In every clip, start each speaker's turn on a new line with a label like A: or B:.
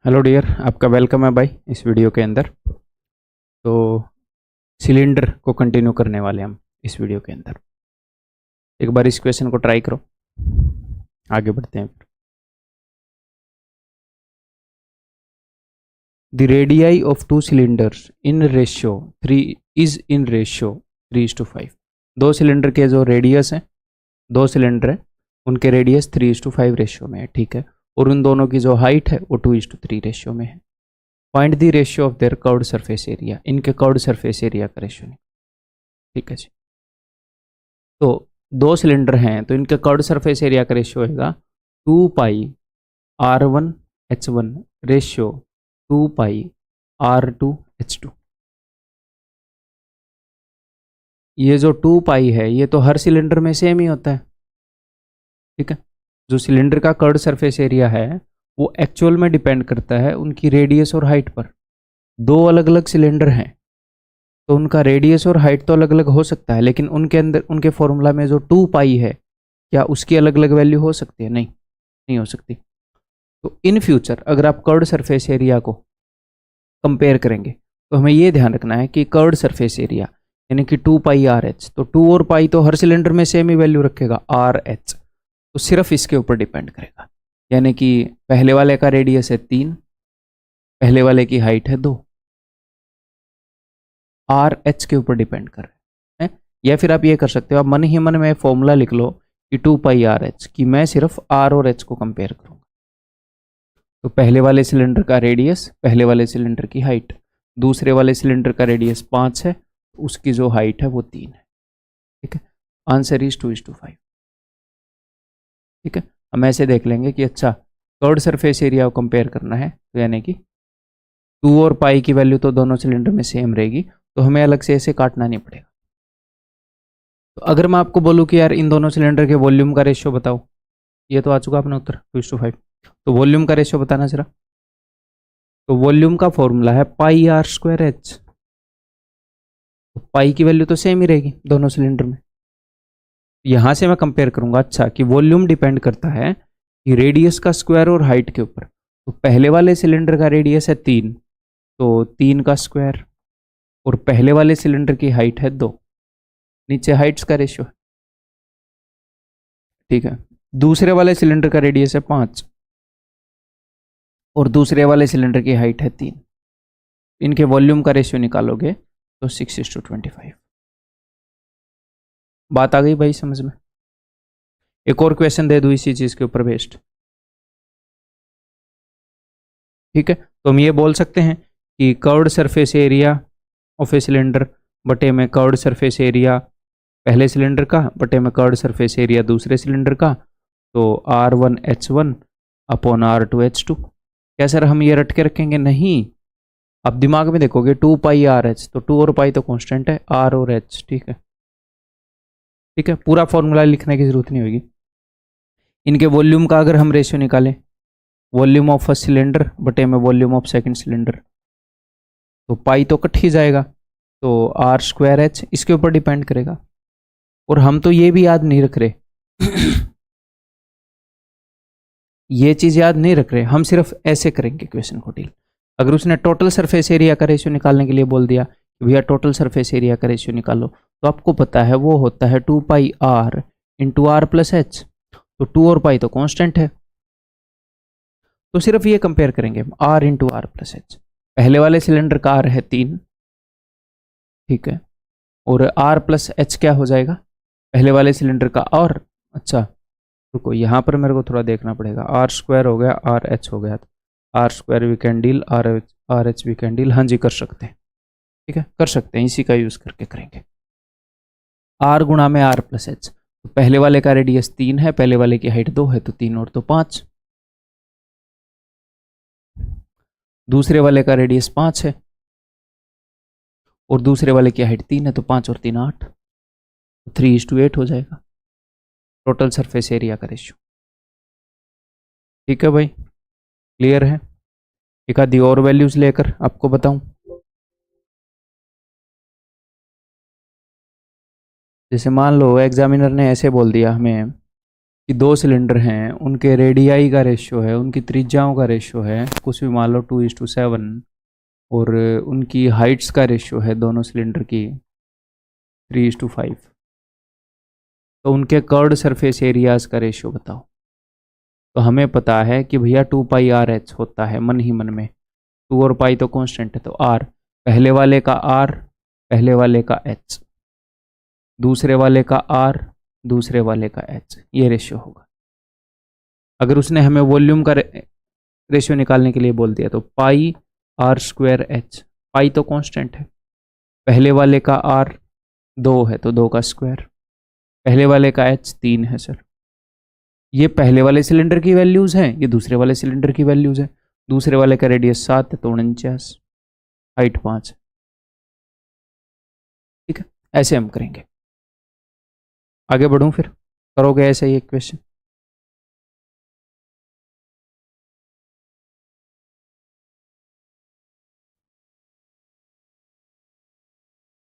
A: Hello dear, आपका welcome है भाई इस वीडियो के अंदर। तो सिलेंडर को कंटिन्यू करने वाले हम इस वीडियो के अंदर। एक बार इस क्वेश्चन को ट्राई करो, आगे बढ़ते हैं फिर। The radii of to cylinders in ratio 3:5। दो सिलेंडर के जो रेडियस हैं, दो सिलेंडर हैं, उनके रेडियस 3:5 रेशियो में है, ठीक है। और उन दोनों की जो हाइट है वो 2:3 रेशियो में है। Find the ratio of their curved surface area. इनके कर्व्ड सरफेस एरिया का रेशियो, ठीक है जी। तो दो सिलेंडर हैं तो इनके कर्व्ड सरफेस एरिया का रेशियो होगा 2πr1h1 रेशियो 2πr2h2। ये जो 2π है ये तो हर सिलेंडर में सेम ही होता है, ठीक है। जो सिलेंडर का कर्व्ड सरफेस एरिया है वो एक्चुअल में डिपेंड करता है उनकी रेडियस और हाइट पर। दो अलग अलग सिलेंडर हैं तो उनका रेडियस और हाइट तो अलग अलग हो सकता है, लेकिन उनके अंदर उनके फॉर्मूला में जो 2π है क्या उसकी अलग अलग वैल्यू हो सकती है? नहीं, नहीं हो सकती। तो इन फ्यूचर अगर आप कर्व्ड सरफेस एरिया को कंपेयर करेंगे तो हमें ये ध्यान रखना है कि कर्व्ड सरफेस एरिया यानी कि 2πrh, तो 2 और पाई तो हर सिलेंडर में सेम ही वैल्यू रखेगा RH, तो सिर्फ इसके ऊपर डिपेंड करेगा। यानी कि पहले वाले का रेडियस है 3, पहले वाले की हाइट है 2, RH के ऊपर डिपेंड कर रहे हैं। या फिर आप ये कर सकते हो, आप मन ही मन में फॉर्मूला लिख लो कि 2πrh, कि मैं सिर्फ R और H को कंपेयर करूंगा। तो पहले वाले सिलेंडर का रेडियस, पहले वाले सिलेंडर की हाइट, दूसरे वाले सिलेंडर का रेडियस 5 है, उसकी जो हाइट है वो 3 है, ठीक है। आंसर इज 2:5, ठीक है। हम ऐसे देख लेंगे कि अच्छा कर्व्ड सरफेस एरिया को कंपेयर करना है तो यानी कि 2 और पाई की वैल्यू तो दोनों सिलेंडर में सेम रहेगी, तो हमें अलग से ऐसे काटना नहीं पड़ेगा। तो अगर मैं आपको बोलूँ कि यार इन दोनों सिलेंडर के वॉल्यूम का रेशियो बताओ, ये तो आ चुका अपना उत्तर 2:5। तो वॉल्यूम का रेशियो बताना जरा। तो वॉल्यूम का फॉर्मूला है πr²h। तो पाई की वैल्यू तो सेम ही रहेगी दोनों सिलेंडर में। यहां से मैं कंपेयर करूंगा अच्छा कि वॉल्यूम डिपेंड करता है कि रेडियस का स्क्वायर और हाइट के ऊपर। तो पहले वाले सिलेंडर का रेडियस है 3, तो 3 का स्क्वायर, और पहले वाले सिलेंडर की हाइट है 2, नीचे हाइट्स का रेशियो है, ठीक है। दूसरे वाले सिलेंडर का रेडियस है 5 और दूसरे वाले सिलेंडर की हाइट है 3। इनके वॉल्यूम का रेशियो निकालोगे तो 6:25। बात आ गई भाई समझ में? एक और क्वेश्चन दे दूं इसी चीज के ऊपर बेस्ड, ठीक है। तो हम ये बोल सकते हैं कि curved surface area of a cylinder बटे में कर्व्ड सरफेस एरिया पहले सिलेंडर का बटे में कर्व्ड सरफेस एरिया दूसरे सिलेंडर का, तो R1H1 अपॉन R2H2। क्या सर हम ये रट के रखेंगे? नहीं, आप दिमाग में देखोगे 2πrh, तो 2 और पाई तो कांस्टेंट है, R और H, ठीक है, ठीक है। पूरा फॉर्मूला लिखने की जरूरत नहीं होगी। इनके वॉल्यूम का अगर हम रेशियो निकालें, वॉल्यूम ऑफ फर्स्ट सिलेंडर बटे में वॉल्यूम ऑफ सेकंड सिलेंडर, तो पाई तो कट ही जाएगा, तो R²H इसके ऊपर डिपेंड करेगा। और हम तो ये भी याद नहीं रख रहे ये चीज याद नहीं रख रहे, हम सिर्फ ऐसे करेंगे क्वेश्चन को डील। अगर उसने टोटल सरफेस एरिया का रेशियो निकालने के लिए बोल दिया कि भैया टोटल सरफेस एरिया का रेशियो निकालो, तो आपको पता है वो होता है 2πr into R plus H। तो 2 और पाई तो कांस्टेंट है, तो सिर्फ ये कंपेयर करेंगे R into R plus H। पहले वाले सिलेंडर का R है 3, ठीक है, और R प्लस H क्या हो जाएगा पहले वाले सिलेंडर का? और अच्छा रुको, यहाँ पर मेरे को थोड़ा देखना पड़ेगा। R² हो गया, RH हो गया, R² we can deal, RH we can deal. हाँ जी कर सकते हैं, ठीक है, कर सकते हैं, इसी का यूज करके करेंगे। R गुणा में R प्लस H, तो पहले वाले का रेडियस 3 है, पहले वाले की हाइट 2 है, तो 3 और 2 5। दूसरे वाले का रेडियस 5 है और दूसरे वाले की हाइट 3 है, तो 5 और 3 8, 3:8 हो जाएगा टोटल सरफेस एरिया का रेशियो, ठीक है भाई, क्लियर है? एक आधी और वैल्यूज लेकर आपको बताऊं, जैसे मान लो एग्जामिनर ने ऐसे बोल दिया हमें कि दो सिलेंडर हैं, उनके रेडियाई का रेशियो है, उनकी त्रिज्याओं का रेशियो है, कुछ भी मान लो 2:7, और उनकी हाइट्स का रेशियो है दोनों सिलेंडर की 3:5, तो उनके कर्व्ड सरफेस एरियाज का रेशियो बताओ। तो हमें पता है कि भैया 2πr/h होता है मन ही मन में, 2 और पाई तो कांस्टेंट है, तो r पहले वाले का r, पहले वाले का h, दूसरे वाले का r, दूसरे वाले का h, ये रेशियो होगा। अगर उसने हमें वॉल्यूम का रेशियो निकालने के लिए बोल दिया तो πr²h, पाई तो कांस्टेंट है, पहले वाले का r 2 है तो 2 का स्क्वायर, पहले वाले का h 3 है सर। ये पहले वाले सिलेंडर की वैल्यूज हैं, ये दूसरे वाले सिलेंडर की वैल्यूज हैं। दूसरे वाले का रेडियस 7 है तो 49, हाइट 5 है। ठीक है, ऐसे हम करेंगे। आगे बढ़ूं फिर, करोगे ऐसे ही एक question.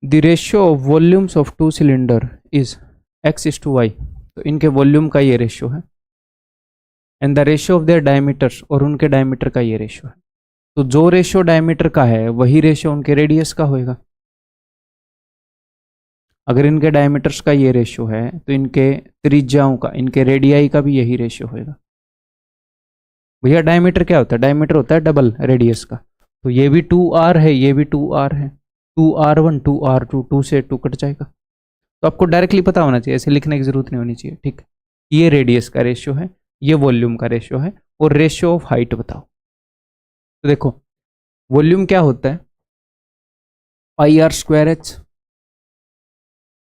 A: The ratio of volumes of two cylinder is x:y, तो इनके वॉल्यूम का ये रेशियो है, and the ratio of their diameters, और उनके डायमीटर का ये रेशियो है। तो जो रेशियो डायमीटर का है वही रेशियो उनके रेडियस का होएगा। अगर इनके डायमीटर्स का ये रेशियो है तो इनके त्रिज्याओं का, इनके रेडियाई का भी यही रेशियो होएगा। भैया डायमीटर क्या होता है? डायमीटर होता है डबल रेडियस का, तो ये भी 2r है, ये भी 2r है, 2r1 2r2, 2 से 2 कट जाएगा। तो आपको डायरेक्टली पता होना चाहिए, ऐसे लिखने की जरूरत नहीं होनी चाहिए। ठीक, ये रेडियस का रेशियो है, ये वॉल्यूम का रेशियो है, और रेशियो ऑफ हाइट बताओ। तो देखो वॉल्यूम क्या होता है, πr²h,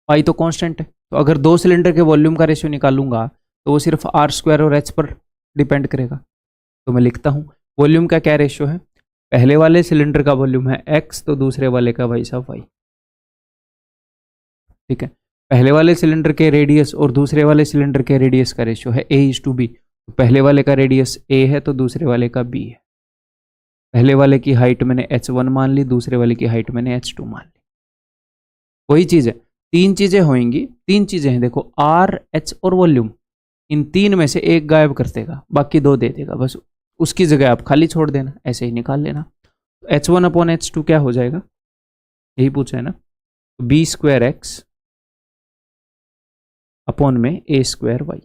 A: पाई तो कांस्टेंट है, तो अगर दो सिलेंडर के वॉल्यूम का रेशियो निकालूंगा तो वो सिर्फ r² और h पर डिपेंड करेगा। तो मैं लिखता हूं वॉल्यूम का क्या रेशियो है, पहले वाले सिलेंडर का वॉल्यूम है x, तो दूसरे वाले का भाई साहब y। ठीक है, पहले वाले सिलेंडर के रेडियस और दूसरे वाले सिलेंडर के रेडियस का रेशियो है a:b, तो पहले वाले का रेडियस a है तो दूसरे वाले का b है। पहले वाले की हाइट मैंने h1 मान ली, दूसरे वाले की हाइट मैंने h2 मान ली। वही चीज है, तीन चीजें होंगी, तीन चीजें हैं देखो, r, h और वॉल्यूम। इन तीन में से एक गायब कर देगा, बाकी दो दे देगा, बस उसकी जगह आप खाली छोड़ देना, ऐसे ही निकाल लेना। h1/h2 क्या हो जाएगा, यही पूछा है ना, b²x अपॉन में a²y।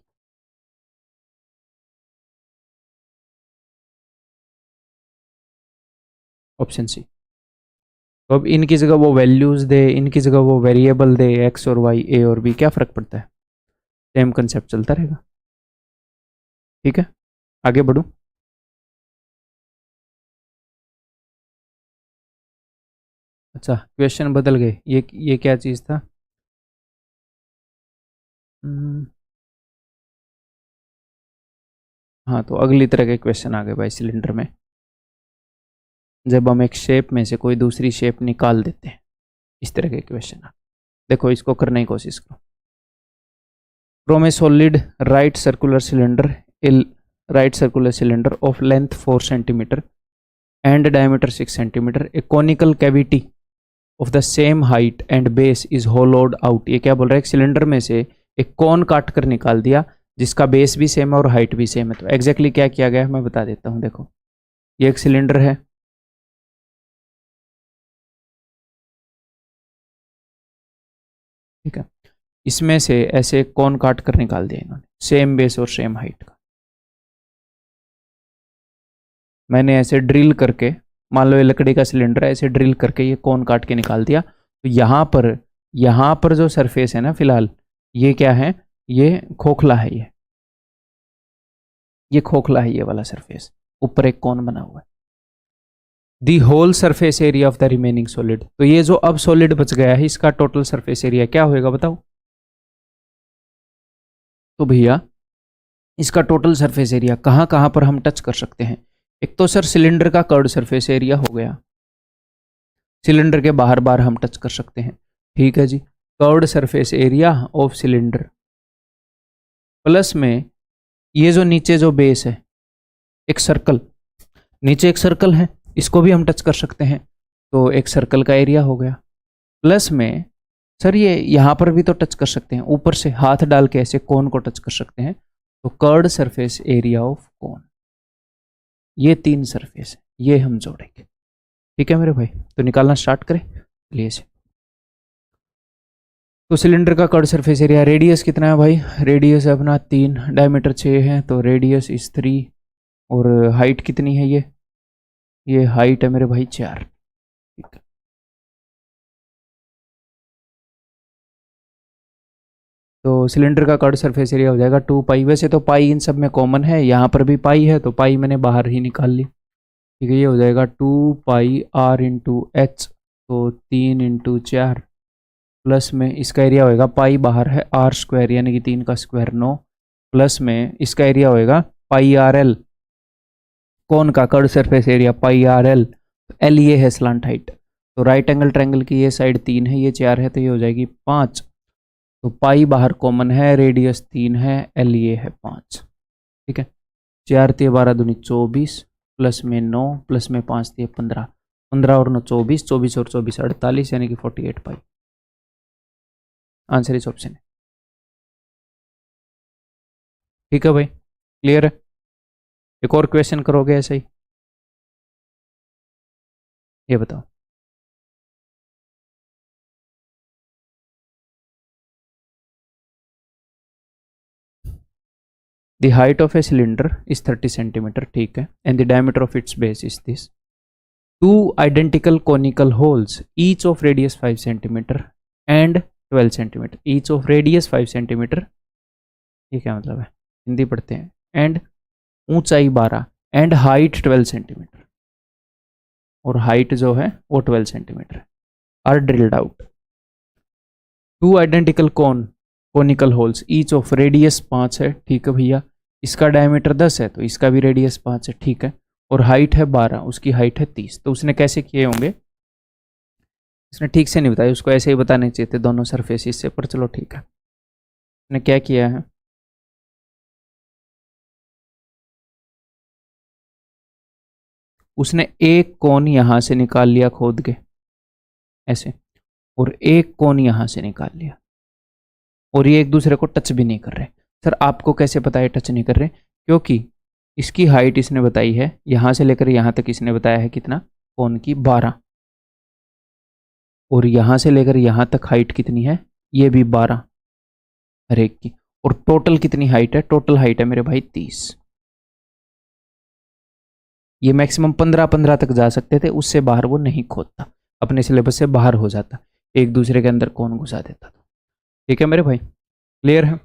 A: Option C. तो अब इनकी जगह वो वैल्यूज दे, इनकी जगह वो वेरिएबल दे, x और y, a और b, क्या फर्क पड़ता है, सेम कंसेप्ट चलता रहेगा। ठीक है, आगे बढ़ूं। अच्छा क्वेश्चन बदल गए, ये क्या चीज था, हाँ तो अगली तरह के क्वेश्चन आ गए भाई सिलेंडर में, जब हम एक शेप में से कोई दूसरी शेप निकाल देते हैं, इस तरह के क्वेश्चन। देखो इसको करने की कोशिश करो। From A solid right circular cylinder of length 4 centimetre and diameter 6 centimetre, A conical cavity of the same height and base is होलोड out. ये क्या बोल रहा है, एक सिलेंडर में से एक कॉन काट कर निकाल दिया जिसका बेस भी सेम है और हाइट भी सेम है। तो एग्जैक्टली क्या किया गया है मैं बता देता हूँ। देखो ये एक सिलेंडर है, ठीक है, इसमें से ऐसे कौन काट कर निकाल दिया इन्होंने, सेम बेस और सेम हाइट का। मैंने ऐसे ड्रिल करके, मान लो ये लकड़ी का सिलेंडर है, ऐसे ड्रिल करके ये कौन काट के निकाल दिया। तो यहाँ पर जो सरफेस है ना फिलहाल, ये क्या है, ये खोखला है, ये खोखला है, ये वाला सरफेस, ऊपर एक कौन बना हुआ है। The whole surface area of the remaining solid, तो ये जो अब सॉलिड बच गया है इसका टोटल सरफेस एरिया क्या होएगा बताओ। तो भैया इसका टोटल सरफेस एरिया कहाँ कहाँ पर हम टच कर सकते हैं। एक तो सर सिलेंडर का कर्व्ड सरफेस एरिया हो गया, सिलेंडर के बाहर बाहर हम टच कर सकते हैं, ठीक है जी। Curved surface area of cylinder plus में ये जो नीचे जो बेस है, एक सर्कल, नीचे एक सर्कल है, इसको भी हम टच कर सकते हैं, तो एक सर्कल का एरिया हो गया। प्लस में सर ये यहाँ पर भी तो टच कर सकते हैं, ऊपर से हाथ डाल के ऐसे कोन को टच कर सकते हैं, तो curved surface area of cone, ये 3 सरफेस है, ये हम जोड़ेंगे। ठीक है मेरे भाई, तो निकालना स्टार्ट करें। चलिए से, तो सिलेंडर का कर्ड सरफेस एरिया, रेडियस कितना है भाई, रेडियस है अपना 3, डायमीटर 6 है, तो रेडियस इज 3, और हाइट कितनी है ये हाइट है मेरे भाई 4। ठीक है, तो सिलेंडर का कर्ड सरफेस एरिया हो जाएगा 2 पाई। वैसे तो पाई इन सब में कॉमन है, यहाँ पर भी पाई है, तो पाई मैंने बाहर ही निकाल ली। ठीक है, ये हो जाएगा 2 पाई आर इंटू एच, तो 3 इंटू 4, प्लस में इसका एरिया होएगा, पाई बाहर है, आर स्क्वायर यानी कि 3 का स्क्वायर 9, प्लस में इसका एरिया होएगा पाई आर एल, कौन का curved surface area pi R L, L ये है स्लांट हाइट, तो राइट एंगल ट्रायंगल की ये साइड 3 है, ये 4 है, तो ये हो जाएगी 5। तो पाई बाहर कॉमन है, रेडियस 3 है, एल ये है 5। ठीक है, 4 3 12 दूनी 24, प्लस में 9, प्लस में 5 3 15, 15 और 9 24, 24 और 24 48, यानी कि 48 पाई। आंसर इस ऑप्शन है। ठीक है भाई, क्लियर है। एक और क्वेश्चन करोगे ऐसे ही, ये बताओ। The height of a cylinder is 30 centimeter, ठीक है, and the diameter of its base is this. Two identical conical holes, each of radius 5 centimeter and 12 centimeter, each of radius 5 centimeter, ये क्या मतलब है, हिंदी पढ़ते हैं, and ऊंचाई 12 and height 12 centimeter, और height जो है वो 12 centimeter are drilled out. Two identical conical holes, each of radius 5 है, ठीक है भैया, इसका डायमीटर 10 है, तो इसका भी रेडियस 5 है, ठीक है, और हाइट है 12, उसकी हाइट है 30। तो उसने कैसे किए होंगे, उसने ठीक से नहीं बताया, उसको ऐसे ही बताने चाहिए थे दोनों सरफेसिस से, पर चलो ठीक है। उसने क्या किया है, उसने एक कोन यहां से निकाल लिया खोद के ऐसे, और एक कोन यहां से निकाल लिया, और ये एक दूसरे को टच भी नहीं कर रहे। सर आपको कैसे पता है टच नहीं कर रहे, क्योंकि इसकी हाइट इसने बताई है, यहां से लेकर यहां तक इसने बताया है कितना, कोन की 12, और यहां से लेकर यहां तक हाइट कितनी है, ये भी 12 हर एक की, और टोटल कितनी हाइट है, टोटल हाइट है मेरे भाई 30। ये मैक्सिमम 15 तक जा सकते थे, उससे बाहर वो नहीं खोदता, अपने सिलेबस से बाहर हो जाता, एक दूसरे के अंदर कौन घुसा देता था। ठीक है मेरे भाई, क्लियर है,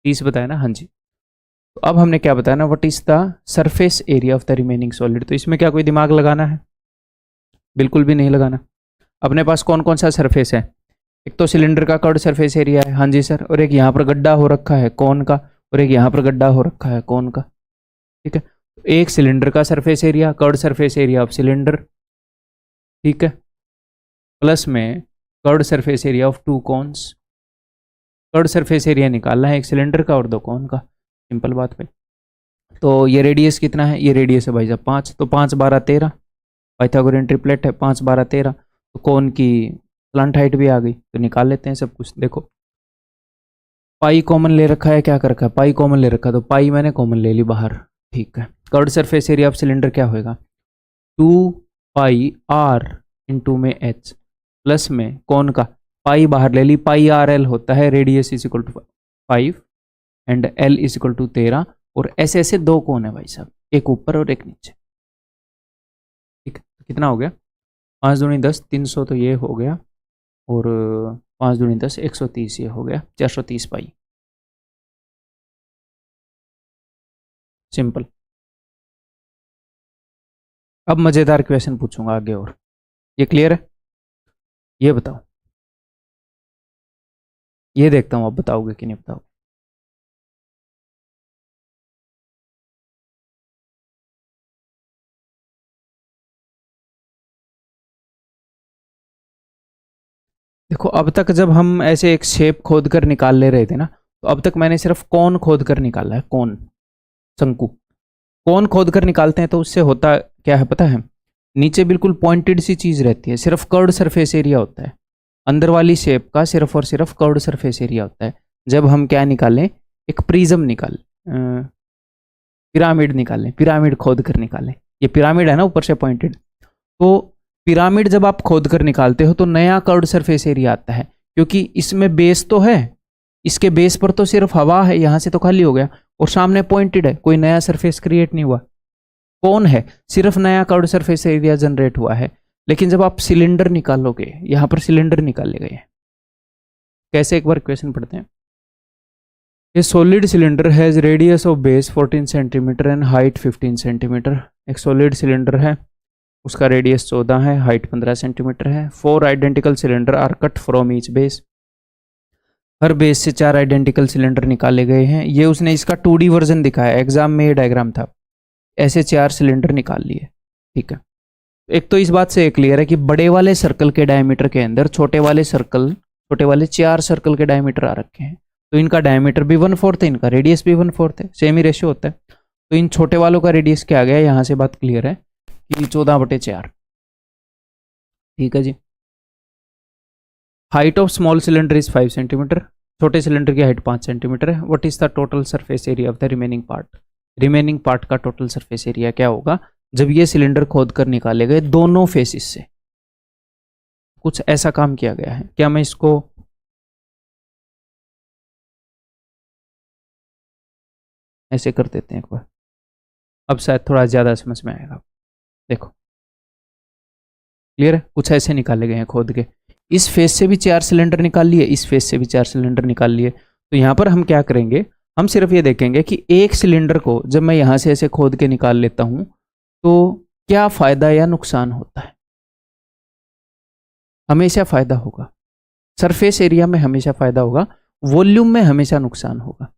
A: 30 बताया ना, हाँ जी। तो अब हमने क्या बताया ना, what is the surface area of the remaining solid, तो इसमें क्या कोई दिमाग लगाना है, बिल्कुल भी नहीं लगाना। अपने पास कौन कौन सा सरफेस है, एक तो सिलेंडर का कर्ड सरफेस एरिया है, हाँ जी सर, और एक यहाँ पर गड्ढा हो रखा है कौन का, और एक यहाँ पर गड्ढा हो रखा है कौन का। ठीक है, एक सिलेंडर का surface area, curved surface area of cylinder, ठीक है, प्लस में curved surface area of 2 cons. Curved surface area निकालना है एक सिलेंडर का और 2 कॉन का, सिंपल बात भाई। तो ये रेडियस कितना है, ये रेडियस है भाई साहब 5, तो 5 12 13, पाइथागोरियन ट्रिपलेट है, 5 12 13, तो कौन की स्लांट हाइट भी आ गई, तो निकाल लेते हैं सब कुछ। देखो पाई कॉमन ले रखा है, क्या कर रखा है, पाई कॉमन ले रखा है, तो पाई मैंने कॉमन ले ली बाहर, ठीक है। Curved surface area of cylinder क्या होएगा, 2 पाई आर इंटू में एच, प्लस में कौन का, पाई बाहर ले ली, पाई आर एल होता है, radius is equal to 5 and L is equal to 13, और ऐसे ऐसे 2 कौन है भाई साहब, एक ऊपर और एक नीचे। ठीक है, कितना हो गया, 5 दूनी 10, 300 तो ये हो गया, और 5 दूनी 10 130, ये हो गया 430 पाई, सिंपल। अब मजेदार क्वेश्चन पूछूंगा आगे, और ये क्लियर है, ये बताओ, ये देखता हूं आप बताओगे कि नहीं बताओगे। देखो अब तक जब हम ऐसे एक शेप खोद कर निकाल ले रहे थे ना, तो अब तक मैंने सिर्फ कौन खोद कर निकाला है, कौन, शंकु। कौन खोद कर निकालते हैं तो उससे होता क्या है पता है, नीचे बिल्कुल पॉइंटेड सी चीज रहती है, सिर्फ कर्व्ड सरफेस एरिया होता है, अंदर वाली शेप का सिर्फ और सिर्फ कर्व्ड सरफेस एरिया होता है। जब हम क्या निकालें, एक प्रिज्म निकालें, पिरामिड निकालें, पिरामिड खोद कर निकालें। ये पिरामिड है ना ऊपर से पॉइंटेड, तो पिरामिड जब आप खोद कर निकालते हो तो नया कर्व्ड सरफेस एरिया आता है, क्योंकि इसमें बेस तो है, इसके बेस पर तो सिर्फ हवा है, यहां से तो खाली हो गया, और सामने पॉइंटेड है, कोई नया सरफेस क्रिएट नहीं हुआ। कौन है? सिर्फ नया कर्व्ड सरफेस एरिया जनरेट हुआ है। लेकिन जब आप सिलेंडर निकालोगे, यहां पर सिलेंडर निकाले गए हैं, कैसे, एक बार क्वेश्चन पढ़ते हैं। ए solid cylinder has radius of base 14 centimetre and height 15 centimetre. एक सॉलिड सिलेंडर है, उसका रेडियस 14 है, हाइट 15 सेंटीमीटर है। 4 identical cylinder are cut from each base. हर बेस से 4 आइडेंटिकल सिलेंडर निकाले गए हैं। ये उसने इसका 2D वर्जन दिखाया, एग्जाम में ये डायग्राम था। ऐसे 4 सिलेंडर निकाल लिए, ठीक है। एक तो इस बात से क्लियर है कि बड़े वाले सर्कल के डायमीटर के अंदर छोटे वाले 4 सर्कल के डायमीटर आ रखे हैं, तो इनका डायमीटर भी 1/4 है, इनका रेडियस भी 1/4 है, सेम ही रेशियो होता है। तो इन छोटे वालों का रेडियस क्या आ गया, यहां से बात क्लियर है कि 14/4, ठीक है जी। Height of small cylinder is 5 centimetre. छोटे सिलेंडर की हाइट 5 सेंटीमीटर है। What is the total surface area of the remaining part? Remaining part का टोटल सरफेस एरिया क्या होगा जब ये सिलेंडर खोद कर निकाले गए दोनों फेसिस से? कुछ ऐसा काम किया गया है क्या? मैं इसको ऐसे कर देते हैं एक बार, अब शायद थोड़ा ज्यादा समझ में आएगा। देखो क्लियर है, कुछ ऐसे निकाले गए हैं खोद के। इस फेस से भी 4 सिलेंडर निकाल लिए, इस फेस से भी 4 सिलेंडर निकाल लिए। तो यहां पर हम क्या करेंगे, हम सिर्फ ये देखेंगे कि एक सिलेंडर को जब मैं यहां से ऐसे खोद के निकाल लेता हूं तो क्या फायदा या नुकसान होता है। हमेशा फायदा होगा, सरफेस एरिया में हमेशा फायदा होगा, वॉल्यूम में हमेशा नुकसान होगा।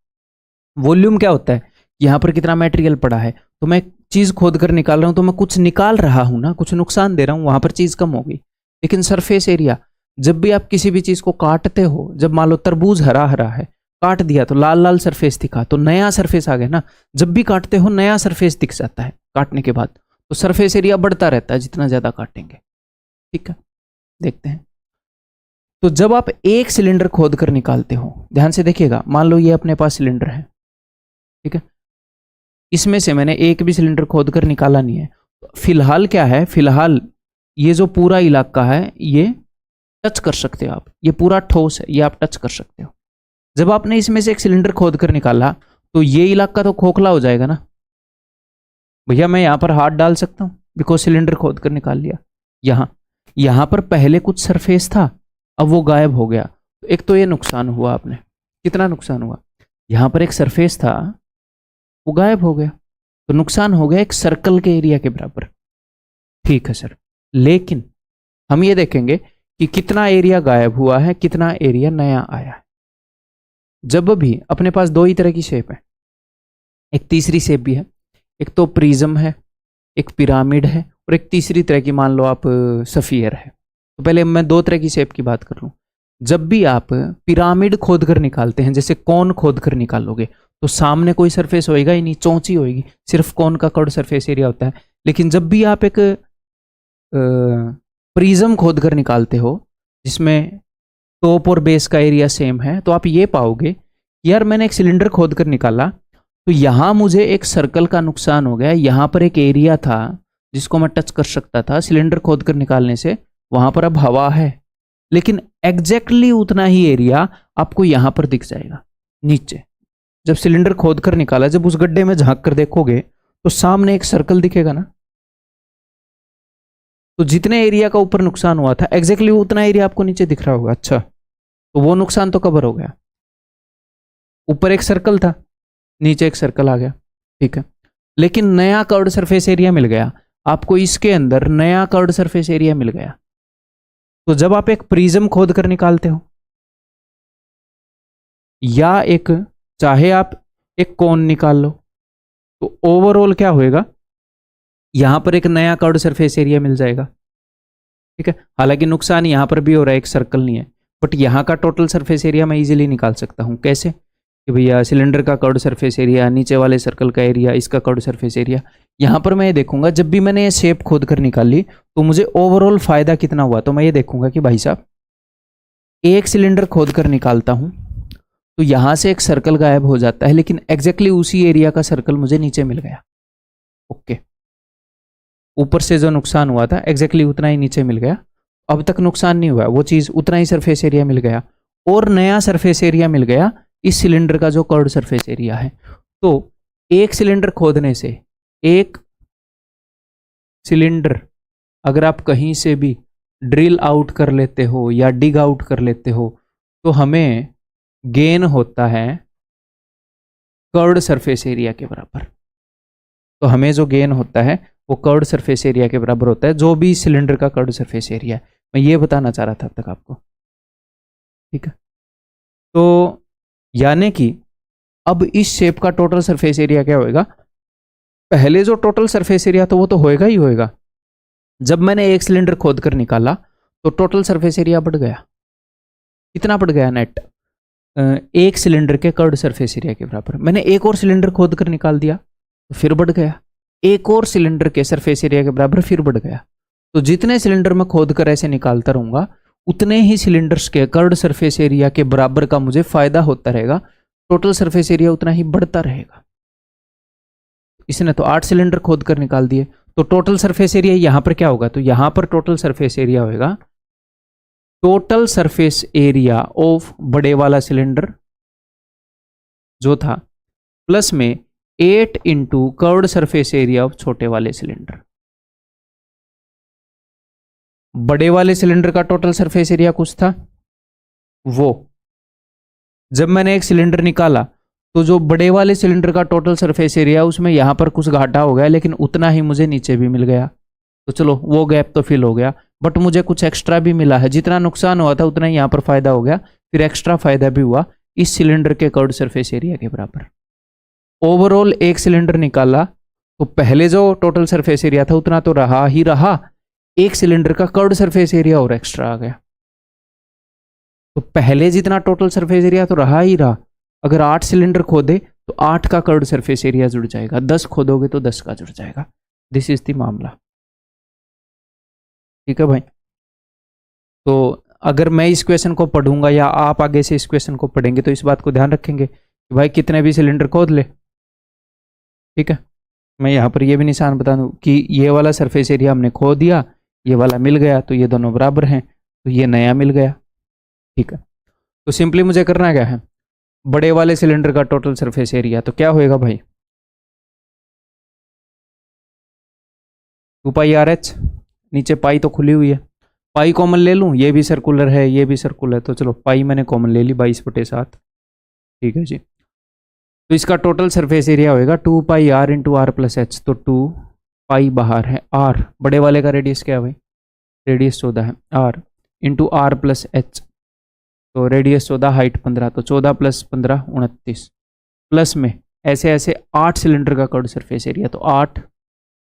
A: वॉल्यूम क्या होता है, यहां पर कितना मटेरियल पड़ा है, तो मैं चीज खोद कर निकाल रहा हूं तो मैं कुछ निकाल रहा हूं ना, कुछ नुकसान दे रहा हूं, वहां पर चीज कम होगी। लेकिन सरफेस एरिया, जब भी आप किसी भी चीज को काटते हो, जब मान लो तरबूज हरा हरा है, काट दिया तो लाल लाल सरफेस दिखा, तो नया सरफेस आ गया ना। जब भी काटते हो नया सरफेस दिख जाता है काटने के बाद, तो सरफेस एरिया बढ़ता रहता है जितना ज्यादा काटेंगे, ठीक है। देखते हैं, तो जब आप एक सिलेंडर खोद कर निकालते हो, ध्यान से देखिएगा, मान लो ये अपने पास सिलेंडर है, ठीक है, इसमें से मैंने एक भी सिलेंडर खोद कर निकाला नहीं है। फिलहाल क्या है, फिलहाल ये जो पूरा इलाका है ये टच कर सकते हो आप, ये पूरा ठोस है, ये आप टच कर सकते हो। जब आपने इसमें से एक सिलेंडर खोद कर निकाला तो ये इलाका तो खोखला हो जाएगा ना भैया, मैं यहां पर हाथ डाल सकता हूं बिकॉज सिलेंडर खोद कर निकाल लिया। यहां पर पहले कुछ सरफेस था, अब वो गायब हो गया। तो एक तो ये नुकसान हुआ, आपने कितना नुकसान हुआ, यहां पर एक सरफेस था वो गायब हो गया, तो नुकसान हो गया एक सर्कल के एरिया के बराबर, ठीक है सर। लेकिन हम ये देखेंगे कि कितना एरिया गायब हुआ है, कितना एरिया नया आया है। जब भी अपने पास दो ही तरह की शेप है, एक तीसरी शेप भी है, एक तो प्रिज्म है, एक पिरामिड है, और एक तीसरी तरह की मान लो आप सफियर है। तो पहले मैं 2 तरह की शेप की बात कर लूं। जब भी आप पिरामिड खोद कर निकालते हैं, जैसे कौन खोद कर निकालोगे, तो सामने कोई सरफेस होएगा ही नहीं, चौंची होएगी, सिर्फ कौन का कर्व सरफेस एरिया होता है। लेकिन जब भी आप एक प्रिज्म खोद कर निकालते हो जिसमें टॉप और बेस का एरिया सेम है, तो आप ये पाओगे यार मैंने एक सिलेंडर खोद कर निकाला तो यहां मुझे एक सर्कल का नुकसान हो गया, यहां पर एक एरिया था जिसको मैं टच कर सकता था सिलेंडर खोद कर निकालने से, वहां पर अब हवा है, लेकिन एग्जैक्टली उतना ही एरिया आपको यहां पर दिख जाएगा नीचे। जब सिलेंडर खोद कर निकाला, जब उस गड्ढे में झांक कर देखोगे तो सामने एक सर्कल दिखेगा ना, तो जितने एरिया का ऊपर नुकसान हुआ था एग्जैक्टली उतना एरिया आपको नीचे दिख रहा होगा। अच्छा, तो वो नुकसान तो कवर हो गया, ऊपर एक सर्कल था नीचे एक सर्कल आ गया, ठीक है। लेकिन नया कर्व्ड सरफेस एरिया मिल गया आपको, इसके अंदर नया कर्व्ड सरफेस एरिया मिल गया। तो जब आप एक प्रिज्म खोद कर निकालते हो या एक चाहे आप एक कोन निकाल लो, तो ओवरऑल क्या होएगा, यहां पर एक नया कर्व्ड सरफेस एरिया मिल जाएगा, ठीक है। हालांकि नुकसान यहां पर भी हो रहा है, एक सर्कल नहीं है, बट यहां का टोटल सरफेस एरिया मैं इजीली निकाल सकता हूं। कैसे कि भैया सिलेंडर का कर्व्ड सरफेस एरिया, नीचे वाले सर्कल का एरिया, इसका कर्व्ड सरफेस एरिया। यहां पर मैं ये देखूंगा जब भी मैंने ये शेप खोद कर निकाली तो मुझे ओवरऑल फायदा कितना हुआ, तो मैं ये देखूंगा कि भाई साहब एक सिलेंडर खोद कर निकालता हूं तो यहां से एक सर्कल गायब हो जाता है, लेकिन एग्जैक्टली उसी एरिया का सर्कल मुझे नीचे मिल गया। ओके, ऊपर से जो नुकसान हुआ था एग्जैक्टली उतना ही नीचे मिल गया। अब तक नुकसान नहीं हुआ, वो चीज उतना ही सरफेस एरिया मिल गया, और नया सरफेस एरिया मिल गया इस सिलेंडर का जो कर्व्ड सरफेस एरिया है। तो एक सिलेंडर खोदने से, एक सिलेंडर अगर आप कहीं से भी ड्रिल आउट कर लेते हो या डिग आउट कर लेते हो, तो हमें गेन होता है कर्व्ड सरफेस एरिया के बराबर। तो हमें जो गेन होता है वो कर्व्ड सरफेस एरिया के बराबर होता है, जो भी सिलेंडर का कर्व्ड सरफेस एरिया है। मैं ये बताना चाह रहा था अब तक आपको, ठीक है। तो यानी कि अब इस शेप का टोटल सरफेस एरिया क्या होएगा, पहले जो टोटल सरफेस एरिया था वो तो होएगा ही होएगा। जब मैंने एक सिलेंडर खोद कर निकाला तो टोटल सरफेस एरिया बढ़ गया। कितना बढ़ गया नेट? एक सिलेंडर के कर्व्ड सरफेस एरिया के बराबर। मैंने एक और सिलेंडर खोद कर निकाल दिया तो फिर बढ़ गया, एक और सिलेंडर के सरफेस एरिया के बराबर फिर बढ़ गया। तो जितने सिलेंडर मैं खोद कर ऐसे निकालता रहूंगा उतने ही सिलेंडर्स के कर्व्ड सरफेस एरिया के बराबर का मुझे फायदा होता रहेगा, टोटल सरफेस एरिया उतना ही बढ़ता रहेगा। इसने तो 8 सिलेंडर खोद कर निकाल दिए, तो टोटल सरफेस एरिया यहां पर क्या होगा? तो यहां पर टोटल सरफेस एरिया होगा टोटल सरफेस एरिया ऑफ बड़े वाला सिलेंडर जो था प्लस में 8 into curved surface area of छोटे वाले सिलेंडर। बड़े वाले सिलेंडर का टोटल सरफेस एरिया कुछ था, वो जब मैंने एक सिलेंडर निकाला तो जो बड़े वाले सिलेंडर का टोटल सरफेस एरिया उसमें यहां पर कुछ घाटा हो गया, लेकिन उतना ही मुझे नीचे भी मिल गया। तो चलो वो गैप तो फिल हो गया, बट मुझे कुछ एक्स्ट्रा भी मिला है। जितना नुकसान हुआ था उतना ही यहां पर फायदा हो गया, फिर एक्स्ट्रा फायदा भी हुआ इस सिलेंडर के कर्व्ड सरफेस एरिया के बराबर। ओवरऑल एक सिलेंडर निकाला तो पहले जो टोटल सरफेस एरिया था उतना तो रहा ही रहा, एक सिलेंडर का कर्व्ड सरफेस एरिया और एक्स्ट्रा आ गया। तो पहले जितना टोटल सरफेस एरिया तो रहा ही रहा। अगर 8 सिलेंडर खोदे तो 8 का कर्व्ड सरफेस एरिया जुड़ जाएगा, 10 खोदोगे तो 10 का जुड़ जाएगा। दिस इज द मामला, ठीक है भाई। तो अगर मैं इस क्वेश्चन को पढ़ूंगा या आप आगे से इस क्वेश्चन को पढ़ेंगे तो इस बात को ध्यान रखेंगे कि भाई कितने भी सिलेंडर खोद ले, ठीक है। मैं यहाँ पर ये भी निशान बता दूं कि ये वाला सरफेस एरिया हमने खो दिया, ये वाला मिल गया, तो ये दोनों बराबर हैं, तो ये नया मिल गया, ठीक है। तो सिंपली मुझे करना क्या है, बड़े वाले सिलेंडर का टोटल सरफेस एरिया तो क्या होएगा भाई, 2πRH। नीचे पाई तो खुली हुई है, पाई कॉमन ले लूँ, ये भी सर्कुलर है ये भी सर्कुलर है, तो चलो पाई मैंने कॉमन ले ली 22/7, ठीक है जी। तो इसका टोटल सरफेस एरिया होएगा 2πR into are plus h. तो 2π बाहर है, आर बड़े वाले का रेडियस क्या है भाई, रेडियस 14 है, r into are plus h. तो रेडियस 14, हाइट 15, तो 14 + 15 29, प्लस में ऐसे ऐसे 8 सिलेंडर का कर्व्ड सरफेस एरिया, तो 8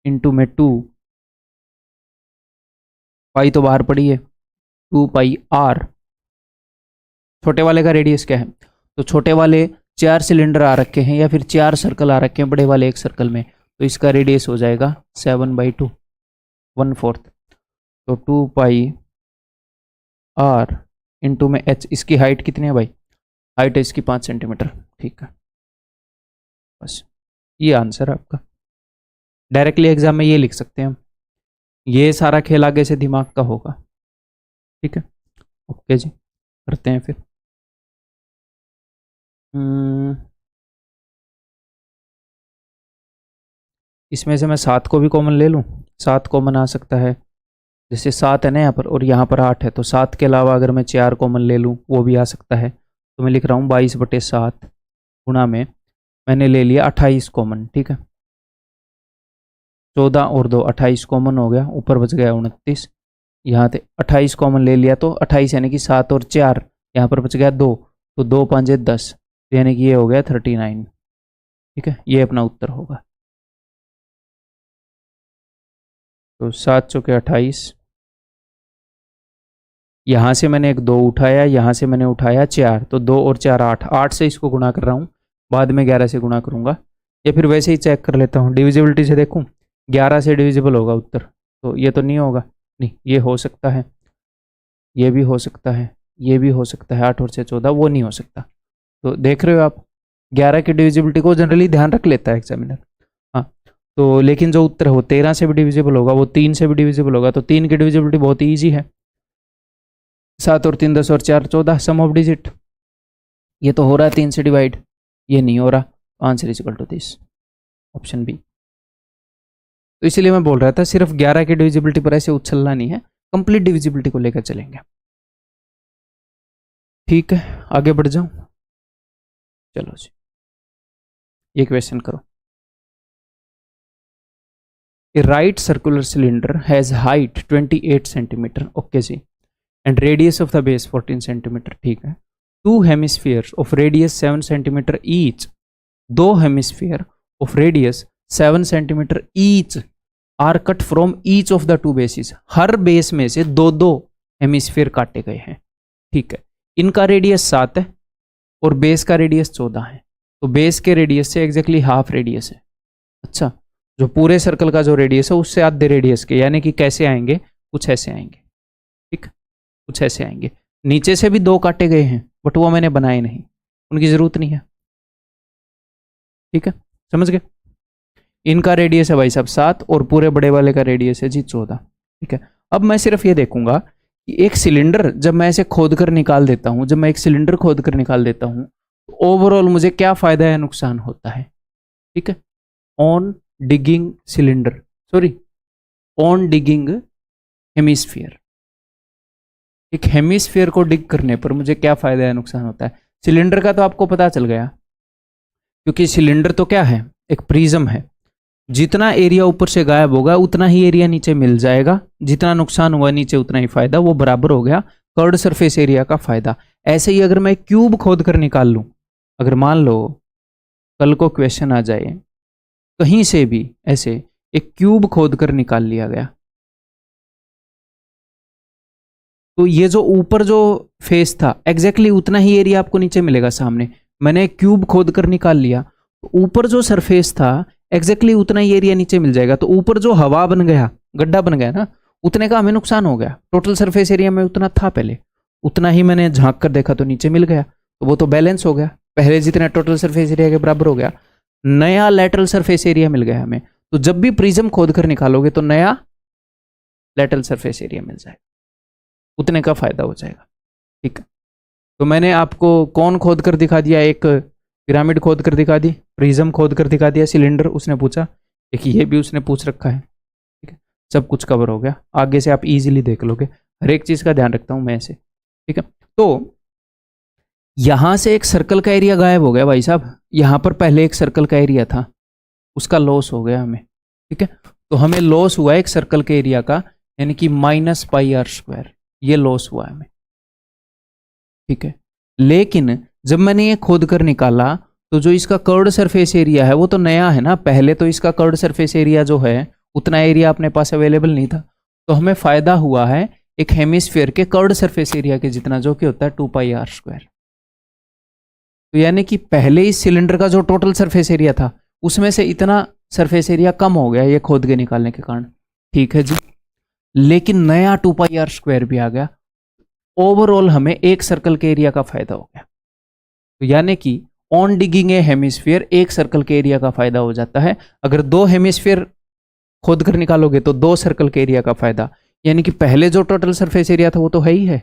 A: इंटू में 2, पाई तो बाहर पड़ी है, 2πR। छोटे वाले का रेडियस क्या है, तो छोटे वाले 4 सिलेंडर आ रखे हैं या फिर 4 सर्कल आ रखे हैं बड़े वाले एक सर्कल में, तो इसका रेडियस हो जाएगा 7/2, 1/4। तो 2πR इंटू में h। इसकी हाइट कितनी है भाई, हाइट है इसकी 5 सेंटीमीटर, ठीक है। बस ये आंसर है आपका। डायरेक्टली एग्जाम में ये लिख सकते हैं हम, ये सारा खेल आगे से दिमाग का होगा, ठीक है। ओके जी, करते हैं फिर। इसमें से मैं 7 को भी कॉमन ले लूँ, 7 कॉमन आ सकता है, जैसे 7 है ना यहाँ पर और यहाँ पर 8 है, तो 7 के अलावा अगर मैं 4 कॉमन ले लूँ वो भी आ सकता है। तो मैं लिख रहा हूँ 22/7 गुणा में मैंने ले लिया 28 कॉमन, ठीक है। 14 और 2 28 कॉमन हो गया, ऊपर बच गया 29, यहाँ से 28 कॉमन ले लिया, तो 28 यानी कि 7 और 4, यहाँ पर बच गया 2, तो 2 × 5 = 10, यानी कि ये हो गया 39, ठीक है। ये अपना उत्तर होगा। तो 7 चौके 28, यहाँ से मैंने एक 2 उठाया, यहाँ से मैंने उठाया 4, तो 2 और 4 8, 8 से इसको गुणा कर रहा हूँ, बाद में 11 से गुणा करूँगा, या फिर वैसे ही चेक कर लेता हूँ, डिविजिबिलिटी से देखूँ 11 से डिविजिबल होगा उत्तर, तो ये तो नहीं होगा, नहीं ये हो सकता है, ये भी हो सकता है, ये भी हो सकता है, 8 और 6 14, वो नहीं हो सकता। तो देख रहे हो आप, 11 की डिविजिबिलिटी को जनरली ध्यान रख लेता है एग्जामिनर। हाँ, तो लेकिन जो उत्तर है वो 13 से भी डिविजिबल होगा, वो 3 से भी डिविजिबल होगा, तो 3 की डिविजिबिलिटी बहुत ईजी है। 7 और 3 10 और 4 14 सम ऑफ डिजिट। ये तो हो रहा है 3 से डिवाइड, ये नहीं हो रहा। Answer is equal to this, option B. तो इसीलिए मैं बोल रहा था सिर्फ 11 की डिविजिबिलिटी पर ऐसे उछलना नहीं है, कंप्लीट डिविजिबिलिटी को लेकर चलेंगे। ठीक है, आगे बढ़ जाऊं। चलो जी, ये क्वेश्चन करो। A right circular cylinder has height 28 centimetre, okay जी, and radius of the base 14 centimetre, ठीक है। Two hemispheres of radius 7 centimetre each, दो hemisphere of radius 7 centimetre each are cut from each of the two bases, हर base में से दो दो hemisphere काटे गए हैं, ठीक है। इनका रेडियस 7 है और बेस का रेडियस 14 है, तो बेस के रेडियस से एग्जैक्टली हाफ रेडियस है। अच्छा, जो पूरे सर्कल का जो रेडियस है उससे आधे रेडियस के, यानी कि कैसे आएंगे, कुछ ऐसे आएंगे, ठीक, कुछ ऐसे आएंगे। नीचे से भी दो काटे गए हैं बट वो मैंने बनाए नहीं, उनकी जरूरत नहीं है, ठीक है, समझ गए। इनका रेडियस है भाई साहब 7 और पूरे बड़े वाले का रेडियस है जी 14, ठीक है। अब मैं सिर्फ ये देखूंगा कि एक सिलेंडर जब मैं इसे खोद कर निकाल देता हूं, जब मैं एक सिलेंडर खोद कर निकाल देता हूं, तो ओवरऑल मुझे क्या फायदा या नुकसान होता है, ठीक है। On digging cylinder, sorry, on digging hemisphere, एक हेमिस्फीयर को डिग करने पर मुझे क्या फायदा या नुकसान होता है। सिलेंडर का तो आपको पता चल गया, क्योंकि सिलेंडर तो क्या है, एक प्रिज्म है, जितना एरिया ऊपर से गायब होगा उतना ही एरिया नीचे मिल जाएगा, जितना नुकसान हुआ नीचे उतना ही फायदा, वो बराबर हो गया कर्ड सरफेस एरिया का फायदा। ऐसे ही अगर मैं क्यूब खोद कर निकाल लूं, अगर मान लो कल को क्वेश्चन आ जाए कहीं से भी ऐसे एक क्यूब खोद कर निकाल लिया गया, तो ये जो ऊपर जो फेस था एग्जैक्टली उतना ही एरिया आपको नीचे मिलेगा सामने। मैंने क्यूब खोद कर निकाल लिया, तो ऊपर जो सरफेस था एग्जैक्टली उतना ही एरिया नीचे मिल जाएगा, तो ऊपर जो हवा बन गया, गड्ढा बन गया ना, उतने का हमें नुकसान हो गया। टोटल सरफेस एरिया में उतना था पहले, उतना ही मैंने झांक कर देखा तो नीचे मिल गया, तो वो तो बैलेंस हो गया, पहले जितना टोटल सरफेस एरिया के बराबर हो गया, नया लेटरल सरफेस एरिया मिल गया हमें। तो जब भी प्रिज्म खोद कर निकालोगे तो नया लेटरल सरफेस एरिया मिल जाएगा, उतने का फायदा हो जाएगा, ठीक है। तो मैंने आपको कौन खोद कर दिखा दिया, एक पिरामिड खोद कर दिखा दी, प्रिज्म खोद कर दिखा दिया, सिलेंडर उसने पूछा, एक ये भी उसने पूछ रखा है, ठीक है। सब कुछ कवर हो गया, आगे से आप इजीली देख लोगे, हर एक चीज का ध्यान रखता हूं मैं ऐसे, ठीक है। तो यहां से एक सर्कल का एरिया गायब हो गया भाई साहब, यहां पर पहले एक सर्कल का एरिया था, उसका लॉस हो गया हमें, ठीक है। तो हमें लॉस हुआ एक सर्कल के एरिया का, यानी कि -πr², ये लॉस हुआ हमें, ठीक है। लेकिन जब मैंने ये खोद कर निकाला तो जो इसका कर्व्ड सरफेस एरिया है वो तो नया है ना, पहले तो इसका कर्व्ड सरफेस एरिया जो है उतना एरिया अपने पास अवेलेबल नहीं था, तो हमें फायदा हुआ है एक हेमिस्फीयर के कर्व्ड सरफेस एरिया के जितना, जो कि होता है 2πr²। तो यानी कि पहले इस सिलेंडर का जो टोटल सरफेस एरिया था उसमें से इतना सरफेस एरिया कम हो गया ये खोद के निकालने के कारण, ठीक है जी। लेकिन नया 2πr² भी आ गया, ओवरऑल हमें एक सर्कल के एरिया का फायदा हो गया। तो यानी कि ऑन डिगिंग ए हेमिस्फीयर एक सर्कल के एरिया का फायदा हो जाता है। अगर दो हेमिस्फीयर खोद कर निकालोगे तो दो सर्कल के एरिया का फायदा, यानी कि पहले जो टोटल सरफेस एरिया था वो तो है ही है,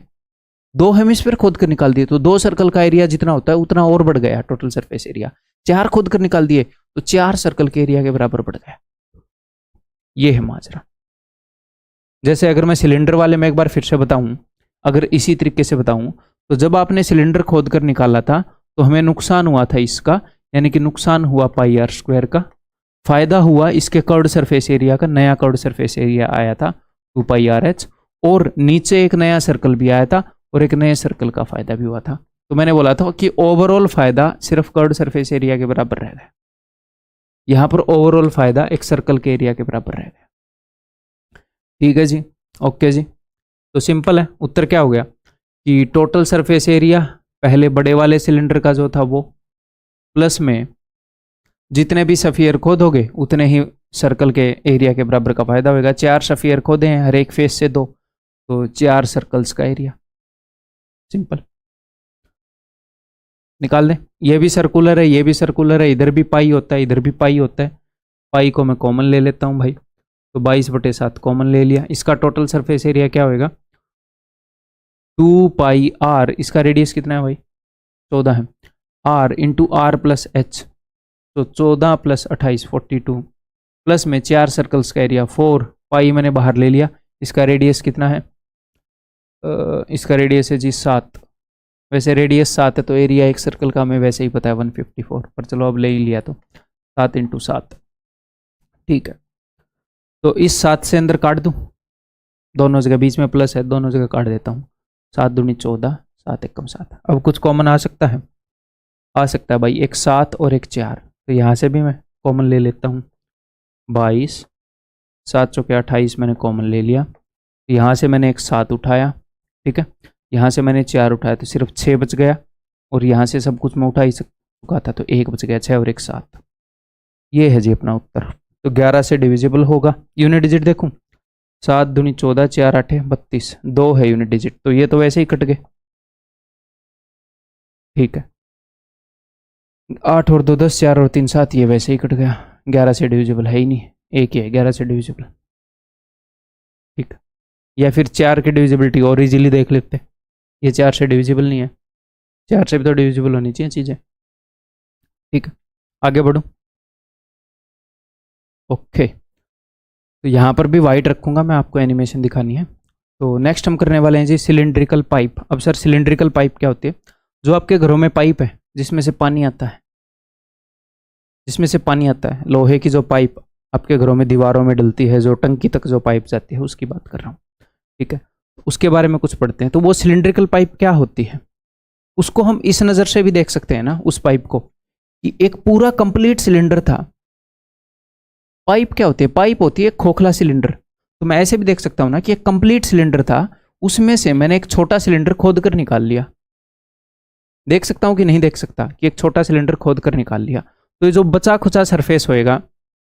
A: दो हेमिस्फीयर खोद कर निकाल दिए तो दो सर्कल का एरिया जितना होता है उतना और बढ़ गया टोटल सरफेस एरिया। चार खोद कर निकाल दिए तो चार सर्कल के एरिया के बराबर बढ़ गया। ये है माजरा। जैसे अगर मैं सिलेंडर वाले में एक बार फिर से बताऊं, अगर इसी तरीके से बताऊं, तो जब आपने सिलेंडर खोद कर निकाला था तो हमें नुकसान हुआ था इसका, यानी कि नुकसान हुआ πr² का, फायदा हुआ इसके कर्व्ड सरफेस एरिया का, नया कर्व्ड सरफेस एरिया आया था 2πrh, और नीचे एक नया सर्कल भी आया था और एक नए सर्कल का फायदा भी हुआ था। तो मैंने बोला था कि ओवरऑल फायदा सिर्फ कर्व्ड सरफेस एरिया के बराबर रह गया, यहां पर ओवरऑल फायदा एक सर्कल के एरिया के बराबर रह गया, ठीक है जी, ओके जी। तो सिंपल है, उत्तर क्या हो गया कि टोटल सरफेस एरिया पहले बड़े वाले सिलेंडर का जो था वो, प्लस में जितने भी सफियर खोदोगे उतने ही सर्कल के एरिया के बराबर का फायदा होगा। 4 सफियर खोदे हैं हर एक फेस से 2, तो 4 सर्कल्स का एरिया, सिंपल। निकाल दें। ये भी सर्कुलर है, ये भी सर्कुलर है, इधर भी पाई होता है, इधर भी पाई होता है। पाई को मैं कॉमन ले लेता हूँ भाई, तो 22/7 कॉमन ले लिया। इसका टोटल सरफेस एरिया क्या होएगा, 2πr, इसका रेडियस कितना है भाई, 14 है, r into are plus h, तो 14 + 28 42, प्लस में 4 सर्कल्स का एरिया 4, पाई मैंने बाहर ले लिया। इसका रेडियस कितना है, इसका रेडियस है जी 7। वैसे रेडियस 7 है तो एरिया एक सर्कल का हमें वैसे ही पता है 154, पर चलो अब ले ही लिया तो 7 × 7, ठीक है। तो इस 7 से अंदर काट दूं, दोनों जगह बीच में प्लस है, दोनों जगह काट देता हूँ। 7 दूनी 14, 7 एकम 7। अब कुछ कॉमन आ सकता है, आ सकता है भाई, एक 7 और एक 4, तो यहाँ से भी मैं कॉमन ले लेता हूँ। 22, 7 चौके 28 मैंने कॉमन ले लिया। यहाँ से मैंने एक 7 उठाया, ठीक है, यहाँ से मैंने 4 उठाया, तो सिर्फ 6 बच गया, और यहाँ से सब कुछ मैं उठा ही चुका था, तो 1 बच गया, 6 और 1 7। ये है जी अपना उत्तर। तो 11 से डिविजिबल होगा। यूनिट डिजिट देखूँ, 7 दूनी 14, 4 8 32, 2 है यूनिट डिजिट, तो ये तो वैसे ही कट गए, ठीक है। 8 और 2 10, 4 और 3 7, ये वैसे ही कट गया। 11 से डिविजिबल है ही नहीं, एक ही है 11 से डिविजिबल, ठीक है। या फिर 4 की डिविजिबिलिटी और इजीली देख लेते, ये 4 से डिविजिबल नहीं है, 4 से भी तो डिविजिबल होनी चाहिए चीज़ें, ठीक है। आगे बढ़ूँ, ओके। तो यहाँ पर भी वाइट रखूँगा मैं, आपको एनिमेशन दिखानी है। तो नेक्स्ट हम करने वाले हैं जी सिलेंड्रिकल पाइप। अब सर सिलेंड्रिकल पाइप क्या होती है, जो आपके घरों में पाइप है जिसमें से पानी आता है, जिसमें से पानी आता है, लोहे की जो पाइप आपके घरों में दीवारों में डलती है, जो टंकी तक जो पाइप जाती है, उसकी बात कर रहा हूँ, ठीक है। उसके बारे में कुछ पढ़ते हैं। तो वो सिलेंड्रिकल पाइप क्या होती है, उसको हम इस नज़र से भी देख सकते हैं ना, उस पाइप को, कि एक पूरा कंप्लीट सिलेंडर था। पाइप क्या होती है, पाइप होती है एक खोखला सिलेंडर। तो मैं ऐसे भी देख सकता हूँ ना कि एक कंप्लीट सिलेंडर था, उसमें से मैंने एक छोटा सिलेंडर खोद कर निकाल लिया। देख सकता हूँ कि नहीं देख सकता, कि एक छोटा सिलेंडर खोद कर निकाल लिया। तो ये जो बचा खुचा सरफेस होएगा,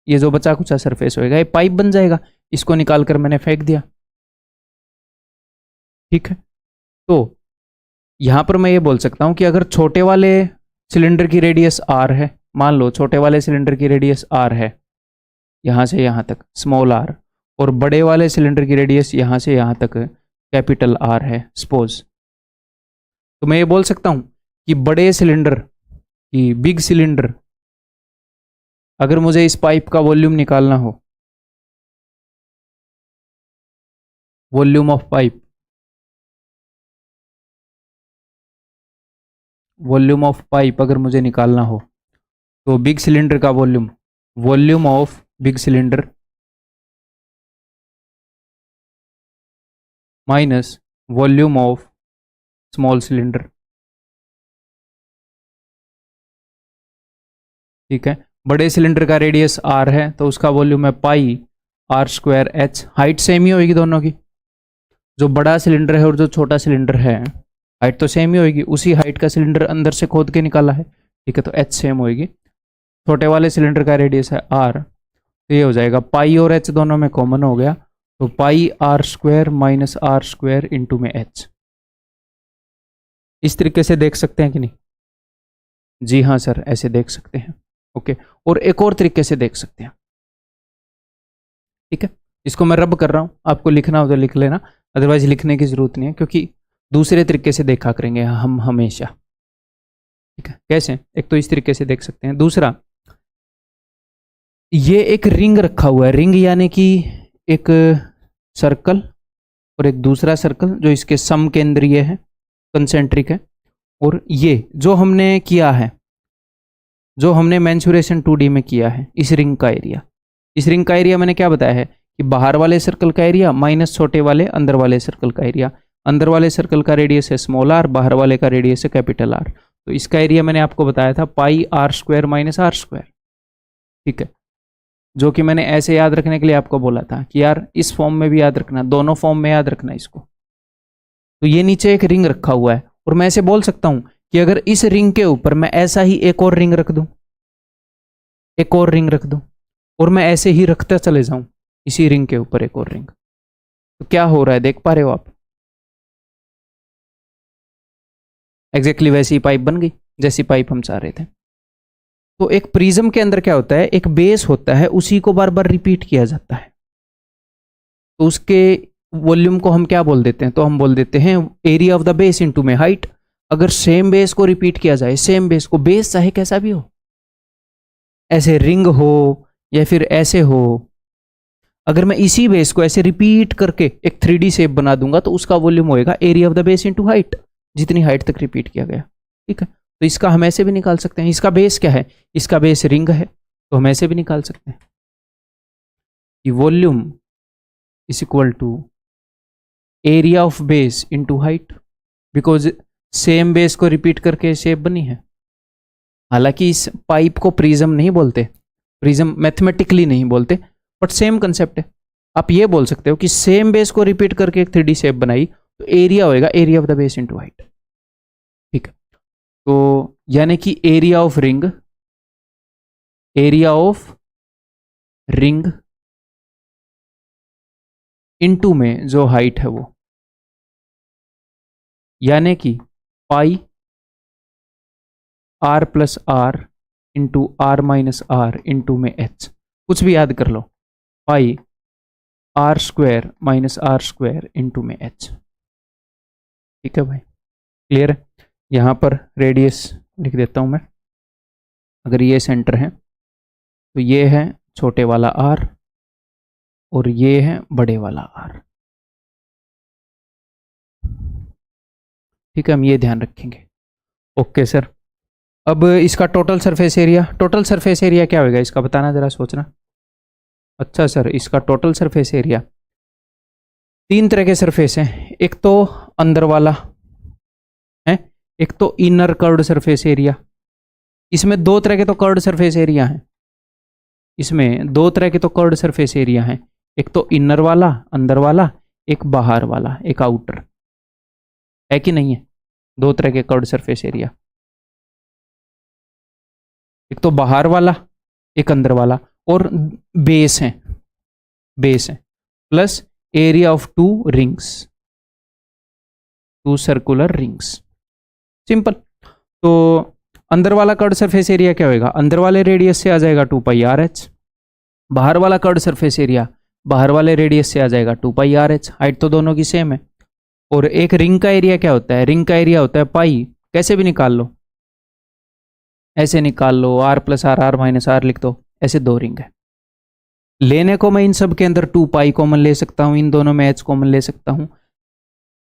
A: ये जो बचा खुचा सरफेस होएगा, ये पाइप बन जाएगा। इसको निकाल कर मैंने फेंक दिया, ठीक है। तो यहां पर मैं ये बोल सकता हूं कि अगर छोटे वाले सिलेंडर की रेडियस r है, मान लो छोटे वाले सिलेंडर की रेडियस r है, यहां से यहां तक स्मॉल r, और बड़े वाले सिलेंडर की रेडियस यहां से यहां तक कैपिटल R है सपोज, तो मैं ये बोल सकता हूं कि बड़े सिलेंडर की, बिग सिलेंडर, अगर मुझे इस पाइप का वॉल्यूम निकालना हो, volume of pipe, volume of pipe अगर मुझे निकालना हो, तो बिग सिलेंडर का volume, volume of big cylinder minus volume of small cylinder, ठीक है। बड़े सिलेंडर का रेडियस r है, तो उसका वॉल्यूम है πr²h। हाइट सेम ही होगी दोनों की, जो बड़ा सिलेंडर है और जो छोटा सिलेंडर है, हाइट तो सेम ही होगी, उसी हाइट का सिलेंडर अंदर से खोद के निकाला है, ठीक है, तो h सेम होगी। छोटे वाले सिलेंडर का रेडियस है r, तो ये हो जाएगा पाई और h दोनों में कॉमन हो गया, तो πr² - r² इंटू में h। इस तरीके से देख सकते हैं कि नहीं, जी हाँ सर, ऐसे देख सकते हैं, ओके। और एक और तरीके से देख सकते हैं, ठीक है। इसको मैं रब कर रहा हूँ, आपको लिखना हो तो लिख लेना, अदरवाइज लिखने की जरूरत नहीं है, क्योंकि दूसरे तरीके से देखा करेंगे हम हमेशा, ठीक है। कैसे, एक तो इस तरीके से देख सकते हैं, दूसरा ये एक रिंग रखा हुआ है, रिंग यानी कि एक सर्कल और एक दूसरा सर्कल जो इसके समकेंद्रीय है, कंसेंट्रिक है। और ये जो हमने किया है, जो हमने मेंसुरेशन 2D में किया है, इस रिंग का एरिया, इस रिंग का एरिया मैंने क्या बताया है कि बाहर वाले सर्कल का एरिया माइनस छोटे वाले अंदर वाले सर्कल का एरिया। अंदर वाले सर्कल का रेडियस है स्मॉल r, बाहर वाले का रेडियस है कैपिटल R। तो इसका एरिया मैंने आपको बताया था πr² - r², ठीक है, जो कि मैंने ऐसे याद रखने के लिए आपको बोला था कि यार इस फॉर्म में भी याद रखना, दोनों फॉर्म में याद रखना इसको। तो ये नीचे एक रिंग रखा हुआ है, और मैं ऐसे बोल सकता हूं कि अगर इस रिंग के ऊपर मैं ऐसा ही एक और रिंग रख दूं, एक और रिंग रख दूं, और मैं ऐसे ही रखता चले जाऊं इसी रिंग के ऊपर एक और रिंग, तो क्या हो रहा है देख पा रहे हो आप, एग्जैक्टली वैसी ही पाइप बन गई। जैसी पाइप हम चाह रहे थे। तो एक प्रिज्म के अंदर क्या होता है, एक बेस होता है, उसी को बार बार रिपीट किया जाता है। तो उसके वॉल्यूम को हम क्या बोल देते हैं, तो हम बोल देते हैं area of the base into में हाइट। अगर सेम बेस को रिपीट किया जाए, सेम बेस को, बेस चाहे कैसा भी हो, ऐसे रिंग हो या फिर ऐसे हो, अगर मैं इसी बेस को ऐसे रिपीट करके एक 3D शेप बना दूंगा तो उसका वॉल्यूम होएगा area of the base into height, जितनी हाइट तक रिपीट किया गया। ठीक है, तो इसका हम ऐसे भी निकाल सकते हैं। इसका बेस क्या है, इसका बेस रिंग है, तो हम ऐसे भी निकाल सकते हैं कि volume is equal to area of base into height, because same base को रिपीट करके शेप बनी है। हालांकि इस पाइप को प्रिज्म नहीं बोलते, प्रिज्म मैथमेटिकली नहीं बोलते, बट सेम कंसेप्ट है। आप ये बोल सकते हो कि सेम बेस को रिपीट करके एक 3D शेप बनाई तो एरिया होएगा area of the base into height. ठीक है, तो यानी कि area of ring, area of ring into में जो हाइट है वो, यानी कि pi R plus R into R minus R into में एच, कुछ भी याद कर लो, pi R square minus R square into में एच। ठीक है भाई, क्लियर है। यहां पर रेडियस लिख देता हूं मैं। अगर ये सेंटर है तो ये है छोटे वाला आर और ये है बड़े वाला आर। ठीक है, हम ये ध्यान रखेंगे। ओके सर, अब इसका total surface area, total surface area क्या होगा इसका, बताना जरा, सोचना। अच्छा सर, इसका टोटल सरफेस एरिया, तीन तरह के सरफेस हैं। एक तो अंदर वाला है, एक तो इनर कर्व्ड सरफेस एरिया। इसमें दो तरह के तो कर्व्ड सरफेस एरिया हैं, इसमें दो तरह के तो कर्व्ड सरफेस एरिया हैं। एक तो इनर वाला अंदर वाला, एक बाहर वाला एक आउटर, है कि नहीं है? दो तरह के कर्व्ड सरफेस एरिया, एक तो बाहर वाला एक अंदर वाला, और बेस है, बेस है plus area of two rings, two circular rings. Simple. तो अंदर वाला कर्व्ड सरफेस एरिया क्या होगा, अंदर वाले रेडियस से आ जाएगा 2 पाई आर एच। बाहर वाला कर्व्ड सरफेस एरिया बाहर वाले रेडियस से आ जाएगा 2 पाई आर एच। हाइट तो दोनों की सेम है। और एक रिंग का एरिया क्या होता है, रिंग का एरिया होता है पाई, कैसे भी निकाल लो, ऐसे निकाल लो, R plus are, are minus R लिख दो, ऐसे दो रिंग है। लेने को मैं इन सब के अंदर 2 पाई कॉमन ले सकता हूं, इन दोनों में एच कॉमन ले सकता हूं।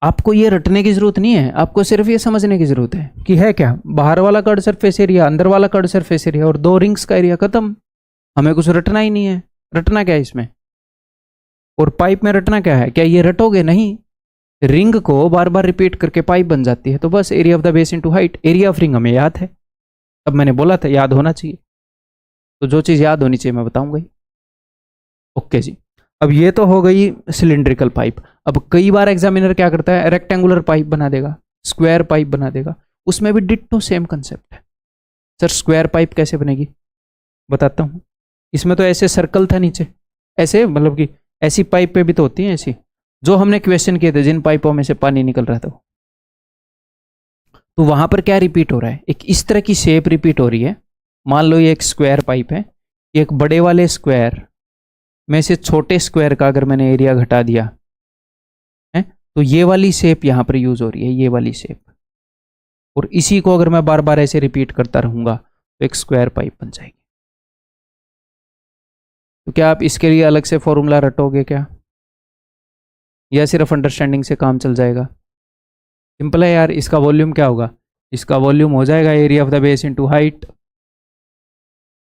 A: आपको ये रटने की जरूरत नहीं है, आपको सिर्फ ये समझने की जरूरत है कि है क्या, बाहर वाला कर्व्ड सरफेस एरिया, अंदर वाला कर्व्ड सरफेस एरिया और दो रिंग्स का एरिया, खत्म। हमें कुछ रटना ही नहीं है। रटना क्या है इसमें, और पाइप में रटना क्या है, क्या ये रटोगे? नहीं, रिंग को बार बार रिपीट करके पाइप बन जाती है। तो बस area of the base into height, area of ring हमें याद है, अब मैंने बोला था याद होना चाहिए, तो जो चीज़ याद होनी चाहिए मैं बताऊंगा ही। ओके जी, अब ये तो हो गई सिलिंड्रिकल पाइप। अब कई बार एग्जामिनर क्या करता है, रेक्टेंगुलर पाइप बना देगा, स्क्वायर पाइप बना देगा, उसमें भी डिट्टो सेम कंसेप्ट है। सर स्क्वायर पाइप कैसे बनेगी, बताता हूँ। इसमें तो ऐसे सर्कल था नीचे, ऐसे मतलब कि ऐसी पाइप पे भी तो होती है ऐसी, जो हमने क्वेश्चन किए थे, जिन पाइपों में से पानी निकल रहा था। तो वहां पर क्या रिपीट हो रहा है, एक इस तरह की शेप रिपीट हो रही है। मान लो ये एक स्क्वायर पाइप है, एक बड़े वाले स्क्वायर में से छोटे स्क्वायर का अगर मैंने एरिया घटा दिया है, तो ये वाली शेप यहां पर यूज हो रही है, ये वाली शेप। और इसी को अगर मैं बार बार ऐसे रिपीट करता रहूंगा तो एक स्क्वायर पाइप बन जाएगी। तो क्या आप इसके लिए अलग से फॉर्मूला रटोगे क्या, या सिर्फ अंडरस्टैंडिंग से काम चल जाएगा? सिंपल है यार, इसका वॉल्यूम क्या होगा, इसका वॉल्यूम हो जाएगा area of the base into height.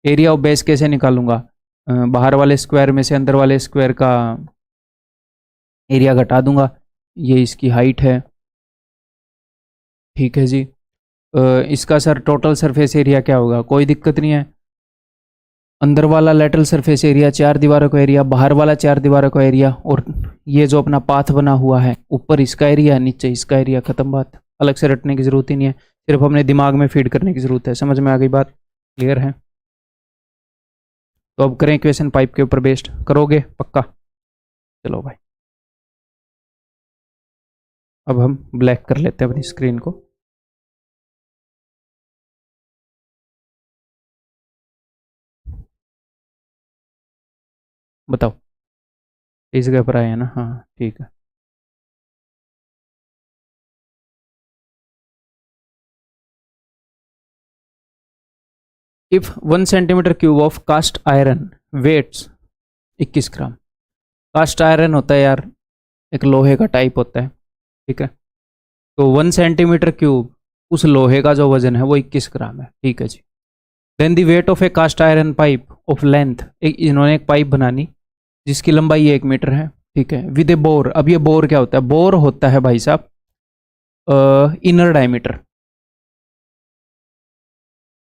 A: Area of base कैसे निकालूंगा, बाहर वाले स्क्वायर में से अंदर वाले स्क्वायर का एरिया घटा दूंगा, ये इसकी हाइट है। ठीक है जी, इसका सर टोटल सरफेस एरिया क्या होगा, कोई दिक्कत नहीं है। अंदर वाला लेटरल सरफेस एरिया, चार दीवारों का एरिया, बाहर वाला चार दीवारों का एरिया, और ये जो अपना पाथ बना हुआ है, ऊपर इसका एरिया नीचे इसका एरिया, खत्म बात। अलग से रटने की जरूरत ही नहीं है, सिर्फ अपने दिमाग में फीड करने की जरूरत है। समझ में आ गई बात, क्लियर है? तो अब करें क्वेश्चन पाइप के ऊपर बेस्ड, करोगे पक्का? चलो भाई, अब हम ब्लैक कर लेते हैं अपनी स्क्रीन को। बताओ, इस जगह पर आए हैं ना, हाँ ठीक है। If 1 centimetre cube of cast iron weighs 21 gram. Cast iron होता है यार, एक लोहे का टाइप होता है, ठीक है। तो 1 सेंटीमीटर क्यूब उस लोहे का जो वजन है वो 21 ग्राम है, ठीक है जी। Then the weight of a cast iron pipe of length, इन्होंने एक पाइप बनानी जिसकी लंबाई 1 मीटर है, ठीक है, विद ए बोर। अब ये बोर क्या होता है? बोर होता है भाई साहब इनर डायमीटर।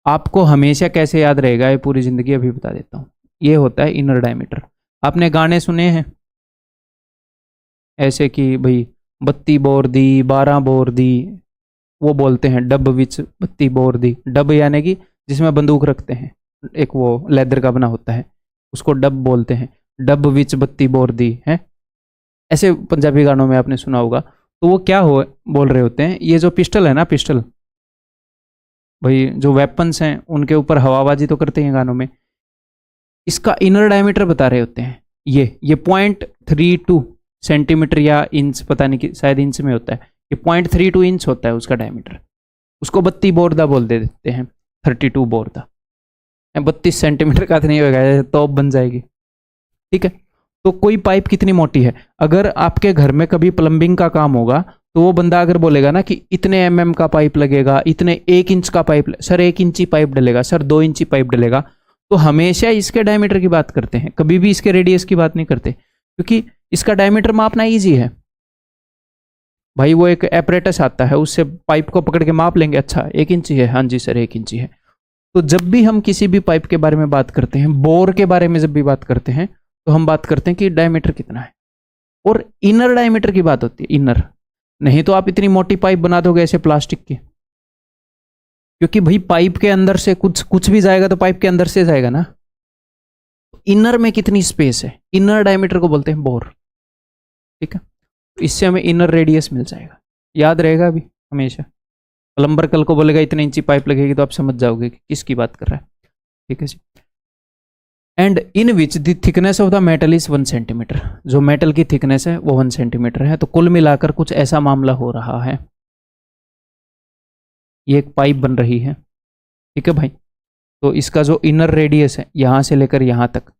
A: आपको हमेशा कैसे याद रहेगा ये पूरी जिंदगी, अभी बता देता हूँ। ये होता है इनर डायमीटर। आपने गाने सुने हैं ऐसे कि भाई 32 बोर दी 12 बोर दी, वो बोलते हैं डब विच 32 बोर दी। डब यानी कि जिसमें बंदूक रखते हैं, एक वो लेदर का बना होता है, उसको डब बोलते हैं। डब विच 32 बोर दी है, ऐसे पंजाबी गानों में आपने सुना होगा। तो वो क्या हो बोल रहे होते हैं, ये जो पिस्टल है ना, पिस्टल भाई जो वेपन्स हैं उनके ऊपर हवाबाजी तो करते हैं गानों में, इसका इनर डायमीटर बता रहे होते हैं। ये 0.32 सेंटीमीटर या इंच, पता नहीं कि शायद इंच में होता है, ये 0.32 इंच होता है उसका डायमीटर। उसको 32 बोर दा बोल दे देते हैं, 32 बोर दा। 32 सेंटीमीटर का तो नहीं होगा, तो बन जाएगी, ठीक है। तो कोई पाइप कितनी मोटी है, अगर आपके घर में कभी प्लम्बिंग का काम होगा तो वो बंदा अगर बोलेगा ना कि इतने mm का पाइप लगेगा, इतने 1 इंच का पाइप, सर 1 इंची पाइप डलेगा, सर 2 इंची पाइप डलेगा, तो हमेशा इसके डायमीटर की बात करते हैं, कभी भी इसके रेडियस की बात नहीं करते, क्योंकि इसका डायमीटर मापना ईजी है भाई। वो एक एपरेटस आता है, उससे पाइप को पकड़ के माप लेंगे, अच्छा 1 इंची है, हाँ जी सर 1 इंची है। तो जब भी हम किसी भी पाइप के बारे में बात करते हैं, बोर के बारे में जब भी बात करते हैं, तो हम बात करते हैं कि डायमीटर कितना है, और इनर डायमीटर की बात होती है, इनर। नहीं तो आप इतनी मोटी पाइप बना दोगे ऐसे प्लास्टिक की, क्योंकि भाई पाइप के अंदर से कुछ कुछ भी जाएगा तो पाइप के अंदर से जाएगा ना। इनर में कितनी स्पेस है, इनर डायमीटर को बोलते हैं बोर, ठीक है। इससे हमें इनर रेडियस मिल जाएगा, याद रहेगा अभी हमेशा। प्लम्बर कल को बोलेगा इतने इंची पाइप लगेगी तो आप समझ जाओगे कि किसकी बात कर रहा है, ठीक है जी। And in which the thickness of the metal is 1 centimetre, जो मेटल की थिकनेस है वो 1 सेंटीमीटर है। तो कुल मिलाकर कुछ ऐसा मामला हो रहा है, ये एक पाइप बन रही है, ठीक है भाई। तो इसका जो इनर रेडियस है यहां से लेकर यहां तक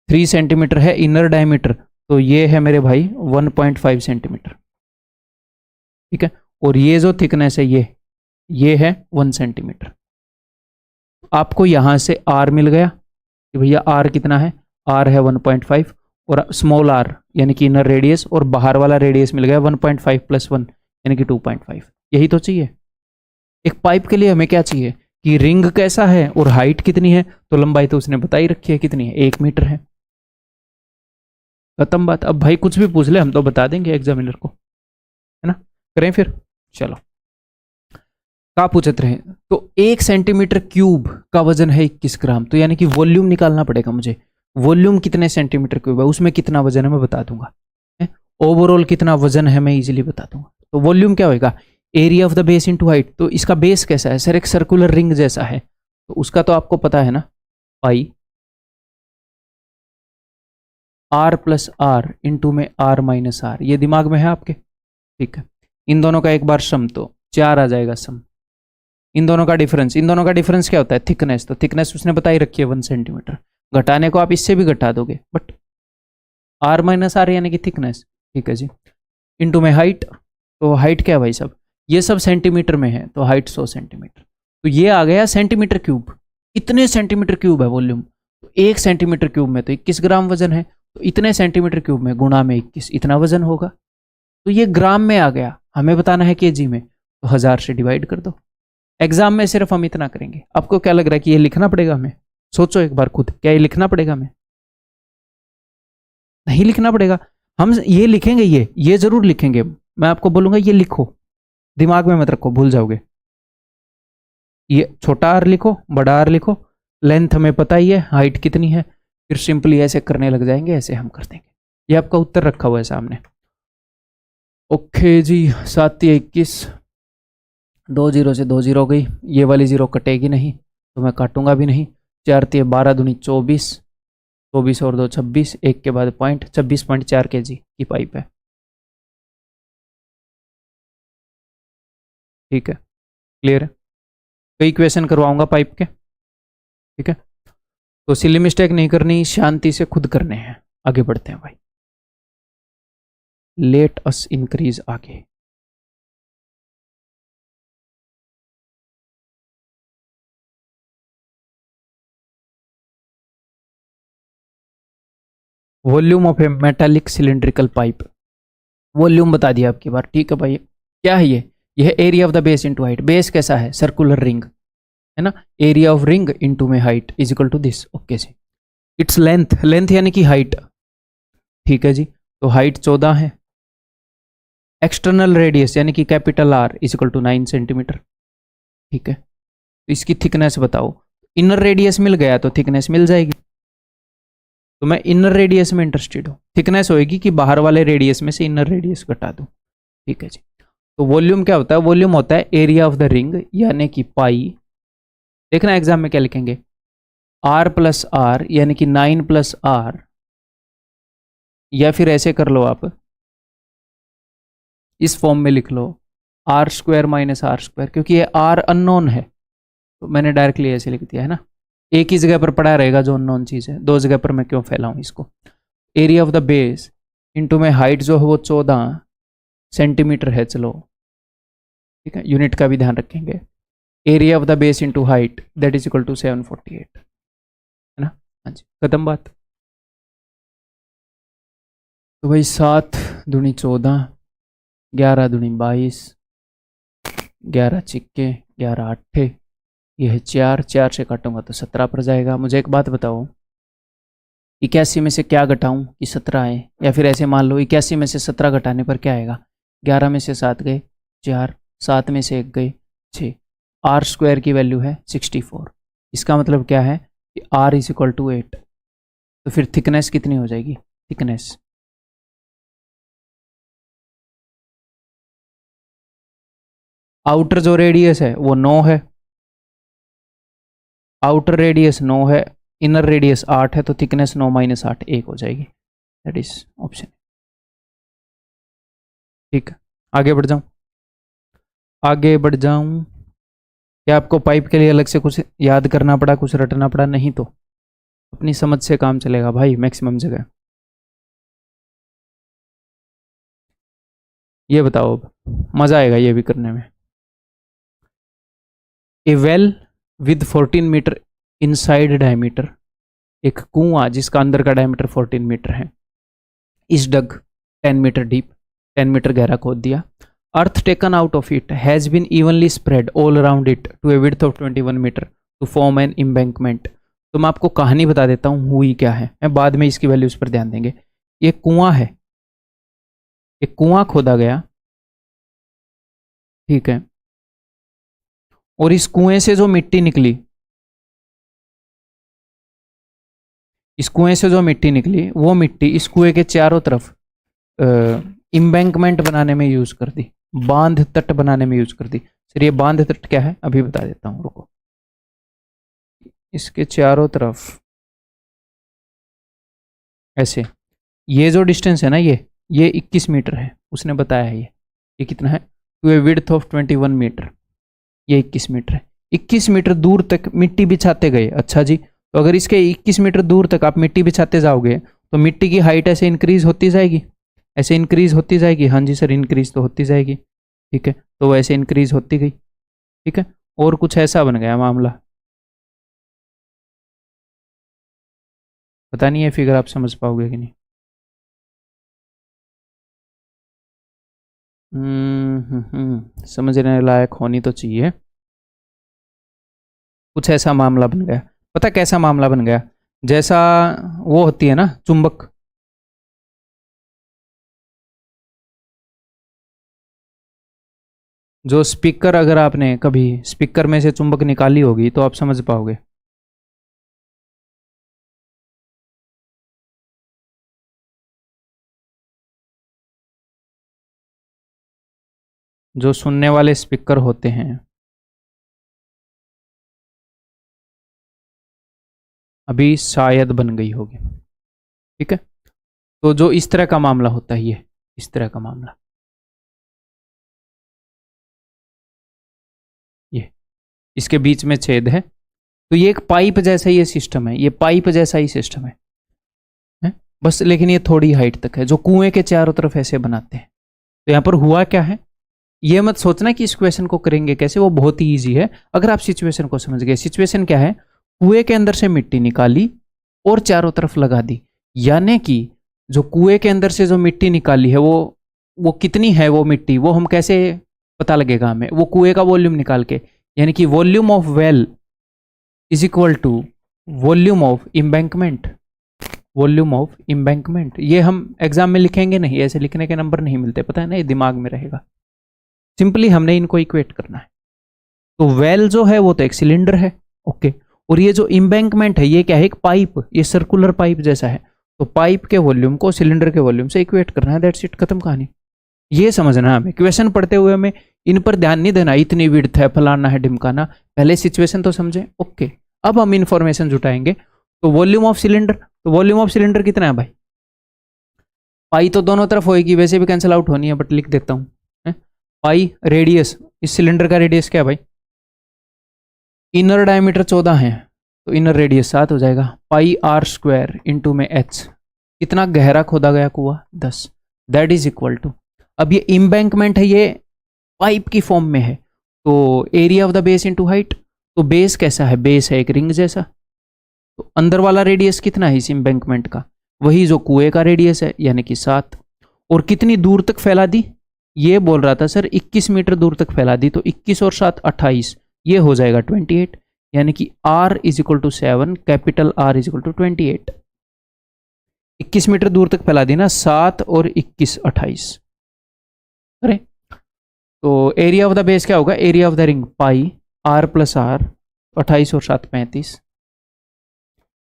A: 3 सेंटीमीटर है इनर डायमीटर, तो ये है मेरे भाई 1.5 सेंटीमीटर, ठीक है। और ये जो थिकनेस है ये है 1 सेंटीमीटर। आपको यहां से आर मिल गया कि भैया आर कितना है, आर है 1.5, और स्मॉल आर यानी कि इनर रेडियस, और बाहर वाला रेडियस मिल गया 1.5 + 1 यानी कि 2.5। यही तो चाहिए एक पाइप के लिए। हमें क्या चाहिए कि रिंग कैसा है और हाइट कितनी है, तो लंबाई तो उसने बताई रखी है कितनी है, 1 मीटर है, खत्म बात। अब भाई कुछ भी पूछ ले हम तो बता देंगे एग्जामिनर को, है ना। करें फिर, चलो क्या पूछते रहे। तो 1 सेंटीमीटर क्यूब का वजन है 21 ग्राम, तो यानी कि वॉल्यूम निकालना पड़ेगा मुझे। वॉल्यूम कितने सेंटीमीटर क्यूब है, उसमें कितना वजन है मैं बता दूंगा, ओवरऑल कितना वजन है मैं इजीली बता दूंगा। तो वॉल्यूम क्या होगा, area of the base into height. तो इसका बेस कैसा है सर, एक सर्कुलर रिंग जैसा है, तो उसका तो आपको पता है ना, पाई r + r इंटू में r - r, ये दिमाग में है आपके, ठीक है। इन दोनों का एक बार सम तो 4 आ जाएगा सम। इन दोनों का डिफरेंस, इन दोनों का डिफरेंस क्या होता है, थिकनेस। तो थिकनेस उसने बताई रखी है 1 सेंटीमीटर, घटाने को आप इससे भी घटा दोगे, बट r - r यानी कि थिकनेस, ठीक है जी। इंटू में हाइट, तो हाइट क्या है भाई साहब, ये सब सेंटीमीटर में है, तो हाइट 100 सेंटीमीटर। तो ये आ गया सेंटीमीटर क्यूब। इतने सेंटीमीटर क्यूब है वॉल्यूम, तो 1 सेंटीमीटर क्यूब में तो 21 ग्राम वजन है, तो इतने सेंटीमीटर क्यूब में गुणा में 21 इतना वजन होगा। तो ये ग्राम में आ गया, हमें बताना है केजी में, तो 1000 से डिवाइड कर दो। एग्जाम में सिर्फ हम इतना करेंगे। आपको क्या लग रहा है कि ये लिखना पड़ेगा हमें, सोचो एक बार खुद, क्या ये लिखना पड़ेगा हमें, नहीं लिखना पड़ेगा। हम ये लिखेंगे, ये जरूर लिखेंगे, मैं आपको बोलूंगा ये लिखो, दिमाग में मत रखो भूल जाओगे। ये छोटा आर लिखो, बड़ा आर लिखो, लेंथ हमें पता ही है, हाइट कितनी है, फिर सिंपली ऐसे करने लग जाएंगे, ऐसे हम कर देंगे। ये आपका उत्तर रखा हुआ है सामने। ओके जी, 7 × 21, 2 0 से 2 0 हो गई, ये वाली 0 कटेगी नहीं तो मैं काटूंगा भी नहीं। 4 × 12 = 24, 24 और 2 26, एक के बाद पॉइंट, 26.4 kg की पाइप है। ठीक है, क्लियर है। कई क्वेश्चन करवाऊंगा पाइप के, ठीक है। तो सिली मिस्टेक नहीं करनी, शांति से खुद करने हैं। आगे बढ़ते हैं भाई, लेट अस इंक्रीज आगे। Volume of a metallic cylindrical pipe, volume बता दिया आपकी बार, ठीक है भाई। क्या है ये? यह area of the base into height. Base कैसा है? सर्कुलर रिंग है ना। एरिया ऑफ रिंग इनटू में height is equal to this. Okay जी। इट्स लेंथ, लेंथ यानी कि हाइट, ठीक है जी। तो हाइट 14 है। एक्सटर्नल रेडियस यानी कि capital R is equal to 9 centimetre, ठीक है। तो इसकी थिकनेस बताओ। इनर रेडियस मिल गया तो थिकनेस मिल जाएगी, तो मैं इनर रेडियस में इंटरेस्टेड हूँ। थिकनेस होएगी कि बाहर वाले रेडियस में से इनर रेडियस घटा दूँ, ठीक है जी। तो वॉल्यूम क्या होता है? वॉल्यूम होता है एरिया ऑफ द रिंग यानी कि पाई। देखना एग्जाम में क्या लिखेंगे, आर प्लस आर यानी कि 9 प्लस आर, या फिर ऐसे कर लो आप, इस फॉर्म में लिख लो R square minus R square, क्योंकि ये आर अननोन है तो मैंने डायरेक्टली ऐसे लिख दिया है ना। एक ही जगह पर पड़ा रहेगा जो अननोन चीज़ है, दो जगह पर मैं क्यों फैलाऊं इसको। Area of the base into में हाइट जो है वो 14 सेंटीमीटर है, चलो ठीक है, यूनिट का भी ध्यान रखेंगे। Area of the base into height that is equal to 748, है ना। हाँ जी, खत्म बात। तो भाई 7 दूनी 14, 11 दूनी 22, 11 चिक्के 11 अट्ठे, ये है 4, 4 से काटूंगा तो 17 पर जाएगा। मुझे एक बात बताओ, 81 में से क्या घटाऊं कि 17 आए, या फिर ऐसे मान लो 81 में से 17 घटाने पर क्या आएगा? 11 में से 7 गए 4, 7 में से 1 गए 6, आर स्क्वायर की वैल्यू है 64। इसका मतलब क्या है कि आर इज इक्वल टू 8। तो फिर थिकनेस कितनी हो जाएगी? थिकनेस आउटर जो रेडियस है वो 9 है, आउटर रेडियस 9 है, इनर रेडियस 8 है, तो थिकनेस 9 माइनस 8 1 हो जाएगी। That is option. ठीक है, आगे बढ़ जाऊं, आगे बढ़ जाऊं। क्या आपको पाइप के लिए अलग से कुछ याद करना पड़ा, कुछ रटना पड़ा? नहीं तो अपनी समझ से काम चलेगा भाई मैक्सिमम जगह। ये बताओ, अब मजा आएगा ये भी करने में। A well with 14 metre inside diameter, एक कुआं जिसका अंदर का डायमीटर 14 मीटर है, इस डग 10 मीटर डीप, 10 मीटर गहरा खोद दिया। Earth taken out of it has been evenly spread all around it to a width of 21 metre to form an embankment. तो मैं आपको कहानी बता देता हूँ हुई क्या है, मैं बाद में इसकी वैल्यूज पर ध्यान देंगे। ये कुआं है, एक कुआं खोदा गया, ठीक है, और इस कुएं से जो मिट्टी निकली, इस कुएं से जो मिट्टी निकली वो मिट्टी इस कुएं के चारों तरफ इम्बैंकमेंट बनाने में यूज कर दी, बांध तट बनाने में यूज कर दी। सर ये बांध तट क्या है अभी बता देता हूं, रुको। इसके चारों तरफ ऐसे, ये जो डिस्टेंस है ना, ये 21 मीटर है, उसने बताया है। ये कितना है? To a width of 21 metre, ये 21 मीटर है। 21 मीटर दूर तक मिट्टी बिछाते गए। अच्छा जी, तो अगर इसके 21 मीटर दूर तक आप मिट्टी बिछाते जाओगे तो मिट्टी की हाइट ऐसे इंक्रीज होती जाएगी, ऐसे इंक्रीज होती जाएगी। हाँ जी सर, इंक्रीज तो होती जाएगी, ठीक है। तो वैसे इंक्रीज होती गई, ठीक है। और कुछ ऐसा बन गया मामला, पता नहीं है फिगर आप समझ पाओगे कि नहीं। समझने लायक होनी तो चाहिए। कुछ ऐसा मामला बन गया, पता कैसा मामला बन गया? जैसा वो होती है ना चुंबक, जो स्पीकर, अगर आपने कभी स्पीकर में से चुंबक निकाली होगी तो आप समझ पाओगे। जो सुनने वाले स्पीकर होते हैं, अभी शायद बन गई होगी। ठीक है। तो जो इस तरह का मामला होता है, ये इस तरह का मामला, ये इसके बीच में छेद है, तो ये एक पाइप जैसा ये सिस्टम है, ये पाइप जैसा ही सिस्टम है? बस लेकिन ये थोड़ी हाइट तक है, जो कुएं के चारों तरफ ऐसे बनाते हैं। तो यहाँ पर हुआ क्या है, ये मत सोचना कि इस क्वेश्चन को करेंगे कैसे, वो बहुत ही ईजी है अगर आप सिचुएशन को समझ गए। सिचुएशन क्या है, कुएं के अंदर से मिट्टी निकाली और चारों तरफ लगा दी, यानी कि जो कुएं के अंदर से जो मिट्टी निकाली है वो कितनी है, वो मिट्टी वो हम कैसे पता लगेगा हमें, वो कुएं का वॉल्यूम निकाल के, यानी कि volume of well is equal to volume of embankment, volume of embankment. ये हम एग्जाम में लिखेंगे नहीं, ऐसे लिखने के नंबर नहीं मिलते, पता है ना, ये दिमाग में रहेगा। सिंपली हमने इनको इक्वेट करना है। तो वेल जो है वो तो एक सिलेंडर है, ओके, और ये जो इम्बैंकमेंट है ये क्या है, एक पाइप, ये सर्कुलर पाइप जैसा है। तो पाइप के वॉल्यूम को सिलेंडर के वॉल्यूम से इक्वेट करना है, दैट्स इट, खत्म कहानी। ये समझना हमें, क्वेश्चन पढ़ते हुए हमें इन पर ध्यान नहीं देना, इतनी विड्थ है, फलाना है, ढिमकाना, पहले सिचुएशन तो समझे, ओके। अब हम इंफॉर्मेशन जुटाएंगे। तो वॉल्यूम ऑफ सिलेंडर, तो वॉल्यूम ऑफ सिलेंडर कितना है भाई, पाई तो दोनों तरफ होएगी, वैसे भी कैंसिल आउट होनी है, बट लिख देता हूं, पाई रेडियस, इस सिलेंडर का रेडियस क्या है भाई, इनर डायमीटर 14 है, तो इनर रेडियस 7 हो जाएगा, पाई आर स्क्वायर इंटू में एच, कितना गहरा खोदा गया कुआ, 10, दैट इज इक्वल टू, अब ये इम्बैंकमेंट है, ये पाइप की फॉर्म में है, तो area of the base into height, तो बेस कैसा है, बेस है एक रिंग जैसा, तो अंदर वाला रेडियस कितना है इस इम्बैंकमेंट का, वही जो कुएं का रेडियस है, यानी कि 7, और कितनी दूर तक फैला दी, ये बोल रहा था सर 21 मीटर दूर तक फैला दी, तो 21 और 7 28, ये हो जाएगा 28, यानी कि R is equal to 7, capital R is equal to 28, 21 metre दूर तक फैला दी ना, 7 और 21 28, अरे तो एरिया ऑफ द बेस क्या होगा, area of the ring pi R plus R, 28 और 7 35,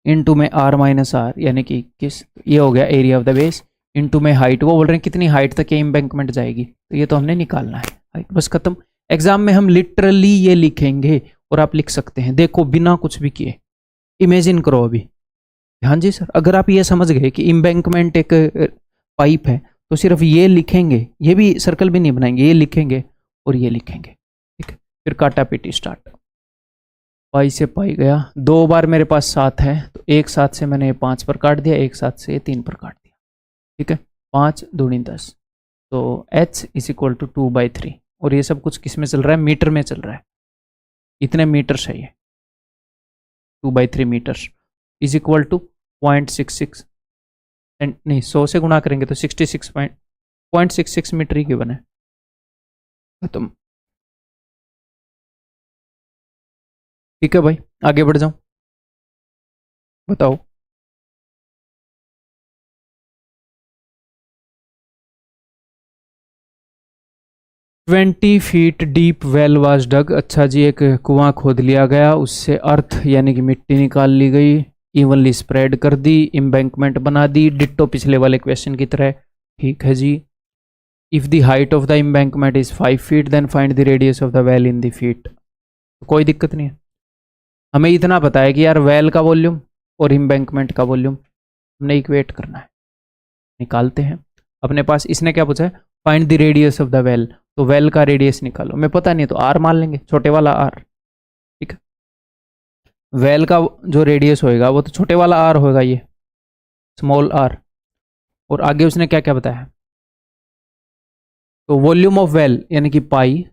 A: इंटू में R माइनस R यानी कि 21, ये हो गया area of the base, into में हाइट, वो बोल रहे हैं कितनी हाइट तक ये इम्बैंकमेंट जाएगी, तो ये तो हमने निकालना है हाइट, बस खत्म। एग्जाम में हम लिटरली ये लिखेंगे और आप लिख सकते हैं, देखो बिना कुछ भी किए, इमेजिन करो अभी। हाँ जी सर, अगर आप ये समझ गए कि इम्बैंकमेंट एक पाइप है, तो सिर्फ ये लिखेंगे, ये भी सर्कल भी नहीं बनाएंगे, ये लिखेंगे और ये लिखेंगे, ठीक है, फिर काटा पीटी स्टार्ट, पाई से पाई गया, 2 बार मेरे पास 7 है, तो एक साथ से मैंने 5 पर काट दिया, एक साथ से 3 पर काट दिया, ठीक है, 5 दूनी 10, तो h इज इक्वल टू 2/3, और ये सब कुछ किस में चल रहा है, मीटर में चल रहा है, इतने मीटर चाहिए, 2/3 मीटर इज इक्वल टू 0.66, नहीं 100 से गुणा करेंगे तो 0.66 मीटर ही गिवन है, खत्म। ठीक है भाई, आगे बढ़ जाऊं, बताओ। $20 डीप वेल वाज डग, अच्छा जी, एक कुआं खोद लिया गया, उससे अर्थ यानी कि मिट्टी निकाल ली गई, इवनली स्प्रेड कर दी, इम्बैंकमेंट बना दी, डिट्टो पिछले वाले क्वेश्चन की तरह, ठीक है जी। If the height of the embankment is 5 feet then find the radius of the well in the feet, कोई दिक्कत नहीं है, हमें इतना पता है कि यार वेल का वॉल्यूम और इम्बैंकमेंट का वॉल्यूम हमने इक्वेट करना है, निकालते हैं। अपने पास इसने क्या पूछा है, find the radius of the well, तो वेल का रेडियस निकालो, मैं पता नहीं तो R मान लेंगे, छोटे वाला R, ठीक है, वेल का जो रेडियस होएगा वो तो छोटे वाला R होगा, ये स्मॉल r, और आगे उसने क्या क्या बताया, तो वॉल्यूम ऑफ वेल यानी कि पाई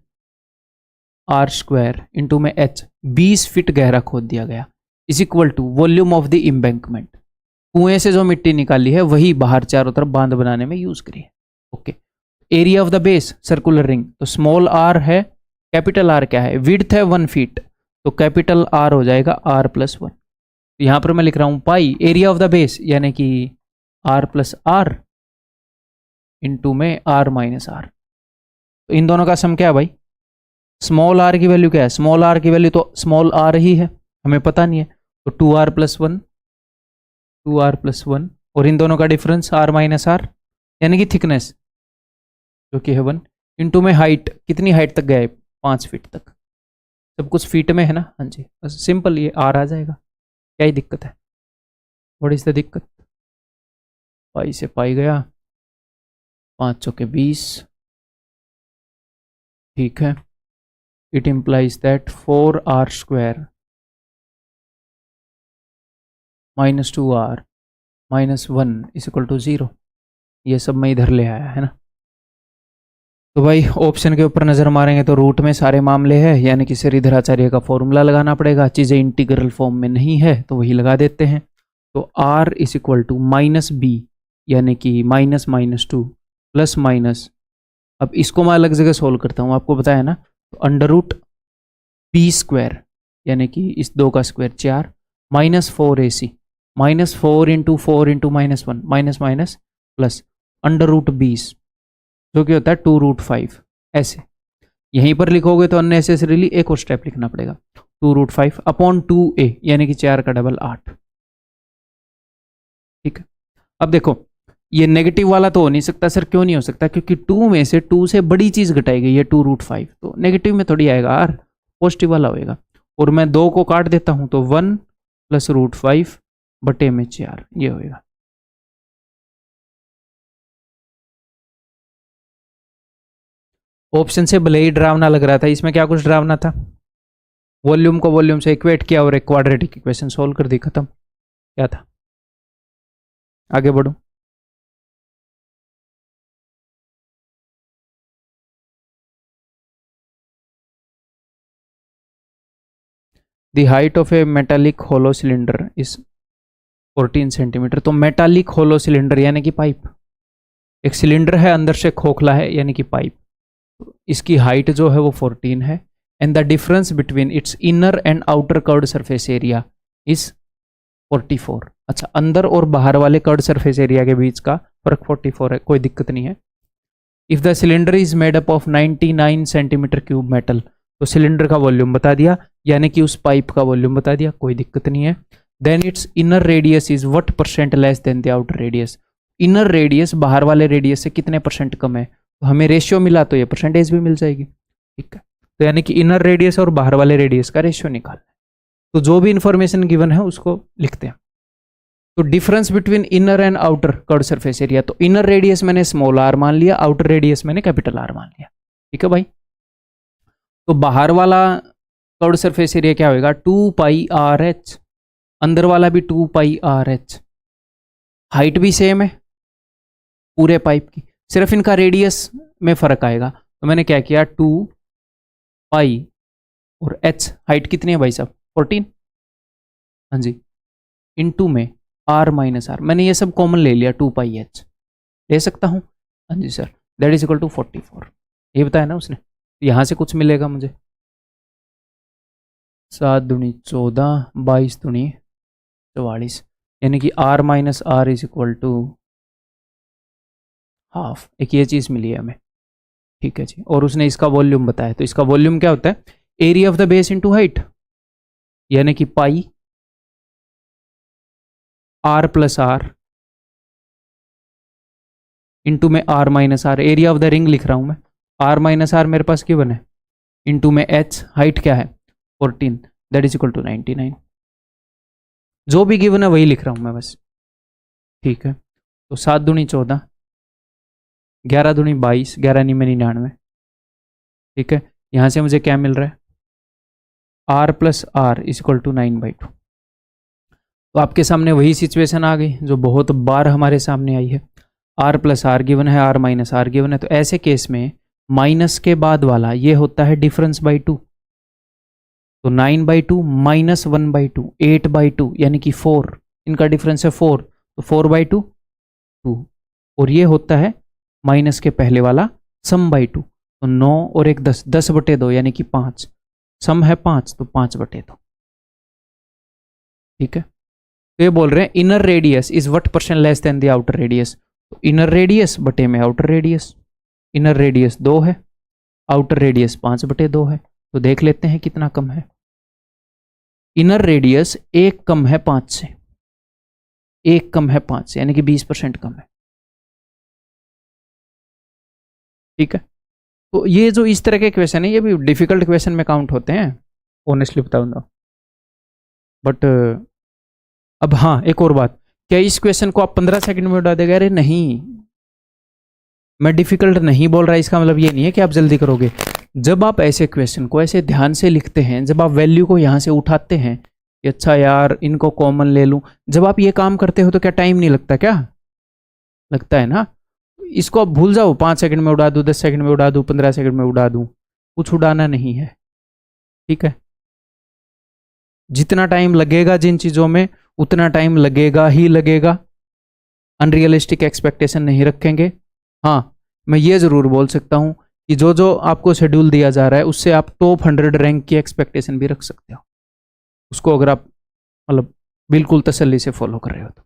A: R स्क्वायर इंटू में h, 20 फीट गहरा खोद दिया गया, is equal to volume of the embankment, कुएं से जो मिट्टी निकाली है वही बाहर चारों तरफ बांध बनाने में यूज करी है, okay. Area of the base circular ring, तो स्मॉल r है, कैपिटल R क्या है, विड्थ है 1 फीट, तो कैपिटल R हो जाएगा R प्लस 1, यहां पर मैं लिख रहा हूं पाई एरिया ऑफ द बेस यानी कि R प्लस R इंटू में R माइनस R, तो इन दोनों का सम क्या है भाई, स्मॉल r की वैल्यू क्या है, स्मॉल r की वैल्यू तो स्मॉल r ही है, हमें पता नहीं है, तो 2r प्लस 1, 2r प्लस 1, और इन दोनों का डिफरेंस R माइनस R यानी कि थिकनेस जो कि है 1, इंटू में हाइट, कितनी हाइट तक गए, 5 फीट तक, सब कुछ फीट में है ना, हाँ जी, बस सिंपल ये R आ जाएगा, क्या ही दिक्कत है, व्हाट इज द दिक्कत। पाई से पाई गया, 5 चौके 20, ठीक है। It implies that 4r² minus 2r minus 1 is equal to 0। ये सब मैं इधर ले आया है ना। तो भाई ऑप्शन के ऊपर नज़र मारेंगे तो रूट में सारे मामले हैं, यानी कि श्रीधराचार्य का फॉर्मूला लगाना पड़ेगा। चीज़ें इंटीग्रल फॉर्म में नहीं है तो वही लगा देते हैं। तो r is equal to minus b, यानी कि माइनस माइनस 2 प्लस माइनस, अब इसको मैं अलग जगह सोल्व करता हूँ, आपको बताया ना। तो अंडर रूट b², यानी कि इस 2 का square 4, minus 4ac, minus 4 into 4 into minus 1, minus minus plus under root 20, जो कि होता है 2√5। ऐसे यहीं पर लिखोगे तो अननेसेसरीली एक और स्टेप लिखना पड़ेगा, 2√5 अपॉन 2a, यानी कि 4 का डबल 8। ठीक है। अब देखो ये नेगेटिव वाला तो हो नहीं सकता सर, क्यों नहीं हो सकता? क्योंकि 2 में से 2 से बड़ी चीज घटाई गई है 2√5, तो नेगेटिव में थोड़ी आएगा r, पॉजिटिव वाला होएगा। और मैं 2 को काट देता हूं तो 1 प्लस √5 बटे में 4, ये होएगा। ऑप्शन से भले ही डरावना लग रहा था, इसमें क्या कुछ डरावना था? वॉल्यूम को वॉल्यूम से इक्वेट किया और एक क्वाड्रेटिक इक्वेशन सोल्व कर दी, खत्म। क्या था? आगे बढ़ो। The height of a metallic hollow cylinder is 14 centimetre. तो मेटालिक होलो सिलेंडर यानी कि पाइप, एक सिलेंडर है अंदर से खोखला है यानी कि पाइप, इसकी हाइट जो है वो 14 है। And the difference between its inner and outer curved surface area is 44। अच्छा, अंदर और बाहर वाले कर्व्ड सरफेस एरिया के बीच का फर्क 44 है, कोई दिक्कत नहीं है। If the cylinder is made up of 99 centimetre cube metal, तो सिलेंडर का वॉल्यूम बता दिया, यानी कि उस पाइप का वॉल्यूम बता दिया, कोई दिक्कत नहीं है। Then its inner radius is what percent less than the outer radius. Inner radius बाहर वाले रेडियस से कितने परसेंट कम है, तो हमें रेशियो मिला तो ये परसेंटेज भी मिल जाएगी। ठीक है, तो यानी कि इनर रेडियस और बाहर वाले रेडियस का रेशियो निकालना है। तो जो भी इंफॉर्मेशन गिवन है उसको लिखते हैं। तो difference between inner and outer curved surface area, तो इनर रेडियस मैंने स्मॉल r मान लिया, आउटर रेडियस मैंने कैपिटल R मान लिया। ठीक है भाई। तो बाहर वाला कर्व्ड सरफेस एरिया क्या होगा? 2πrh, अंदर वाला भी 2πrh। हाइट भी सेम है पूरे पाइप की, सिर्फ इनका रेडियस में फर्क आएगा। तो मैंने क्या किया, 2π और h, हाइट कितनी है भाई साहब? 14, हाँ जी, इनटू में r माइनस r, मैंने ये सब कॉमन ले लिया, 2πh ले सकता हूँ, हाँ जी sir, that is equal to 44। ये बताया ना उसने, यहाँ से कुछ मिलेगा मुझे, 7 दूनी 14, 22 दूनी 44, यानी कि r minus r is equal to half. एक ये चीज़ मिली है हमें। ठीक है जी, और उसने इसका वॉल्यूम बताया, तो इसका वॉल्यूम क्या होता है? Area of the base into height, यानी कि pi r plus r into में r minus r, area of the ring लिख रहा हूं मैं, r माइनस r मेरे पास क्यों बने, इंटू में h, हाइट क्या है 14, दैट इज इक्वल टू 99। जो भी गिवन है वही लिख रहा हूं मैं बस। ठीक है, तो 7 दूनी 14, 11 दूनी 22, 11 नहीं में 99। ठीक है, यहां से मुझे क्या मिल रहा है? r plus r is equal to 9/2। तो आपके सामने वही सिचुएशन आ गई जो बहुत बार हमारे सामने आई है। r प्लस r गिवन है, r माइनस r गिवन है, तो ऐसे केस में माइनस के बाद वाला ये होता है डिफरेंस बाई 2। तो 9/2 माइनस 1/2, 8/2, यानी कि 4, इनका डिफरेंस है 4, तो 4/2 2, और ये होता है माइनस के पहले वाला सम बाई 2, तो 9 और 1 10, 10/2 यानी कि 5, सम है 5 तो 5/2। ठीक है, तो ये बोल रहे हैं inner radius is what percent less than the outer radius. तो इनर रेडियस बटे में आउटर रेडियस, इनर रेडियस 2 है, आउटर रेडियस 5/2 है, तो देख लेते हैं कितना कम है। इनर रेडियस 1 कम है 5 से, 1 कम है 5 से, यानी कि 20% कम है। ठीक है, तो ये जो इस तरह के क्वेश्चन है ये भी डिफिकल्ट क्वेश्चन में काउंट होते हैं, ऑनेस्टली बताऊंगा। बट अब हाँ, एक और बात, क्या इस क्वेश्चन को आप 15 सेकंड में उड़ा देगा? अरे नहीं, मैं डिफिकल्ट नहीं बोल रहा, इसका मतलब ये नहीं है कि आप जल्दी करोगे। जब आप ऐसे क्वेश्चन को ऐसे ध्यान से लिखते हैं, जब आप वैल्यू को यहाँ से उठाते हैं कि अच्छा यार इनको कॉमन ले लूं, जब आप ये काम करते हो तो क्या टाइम नहीं लगता? क्या लगता है ना? इसको आप भूल जाओ, 5 सेकंड में उड़ा दूं, 10 सेकंड में उड़ा दूं, 15 सेकंड में उड़ा दूं, कुछ उड़ाना नहीं है। ठीक है, जितना टाइम लगेगा जिन चीजों में, उतना टाइम लगेगा ही लगेगा। अनरियलिस्टिक एक्सपेक्टेशन नहीं रखेंगे। हाँ, मैं ये जरूर बोल सकता हूं कि जो जो आपको शेड्यूल दिया जा रहा है उससे आप टॉप 100 रैंक की एक्सपेक्टेशन भी रख सकते हो, उसको अगर आप मतलब बिल्कुल तसल्ली से फॉलो कर रहे हो तो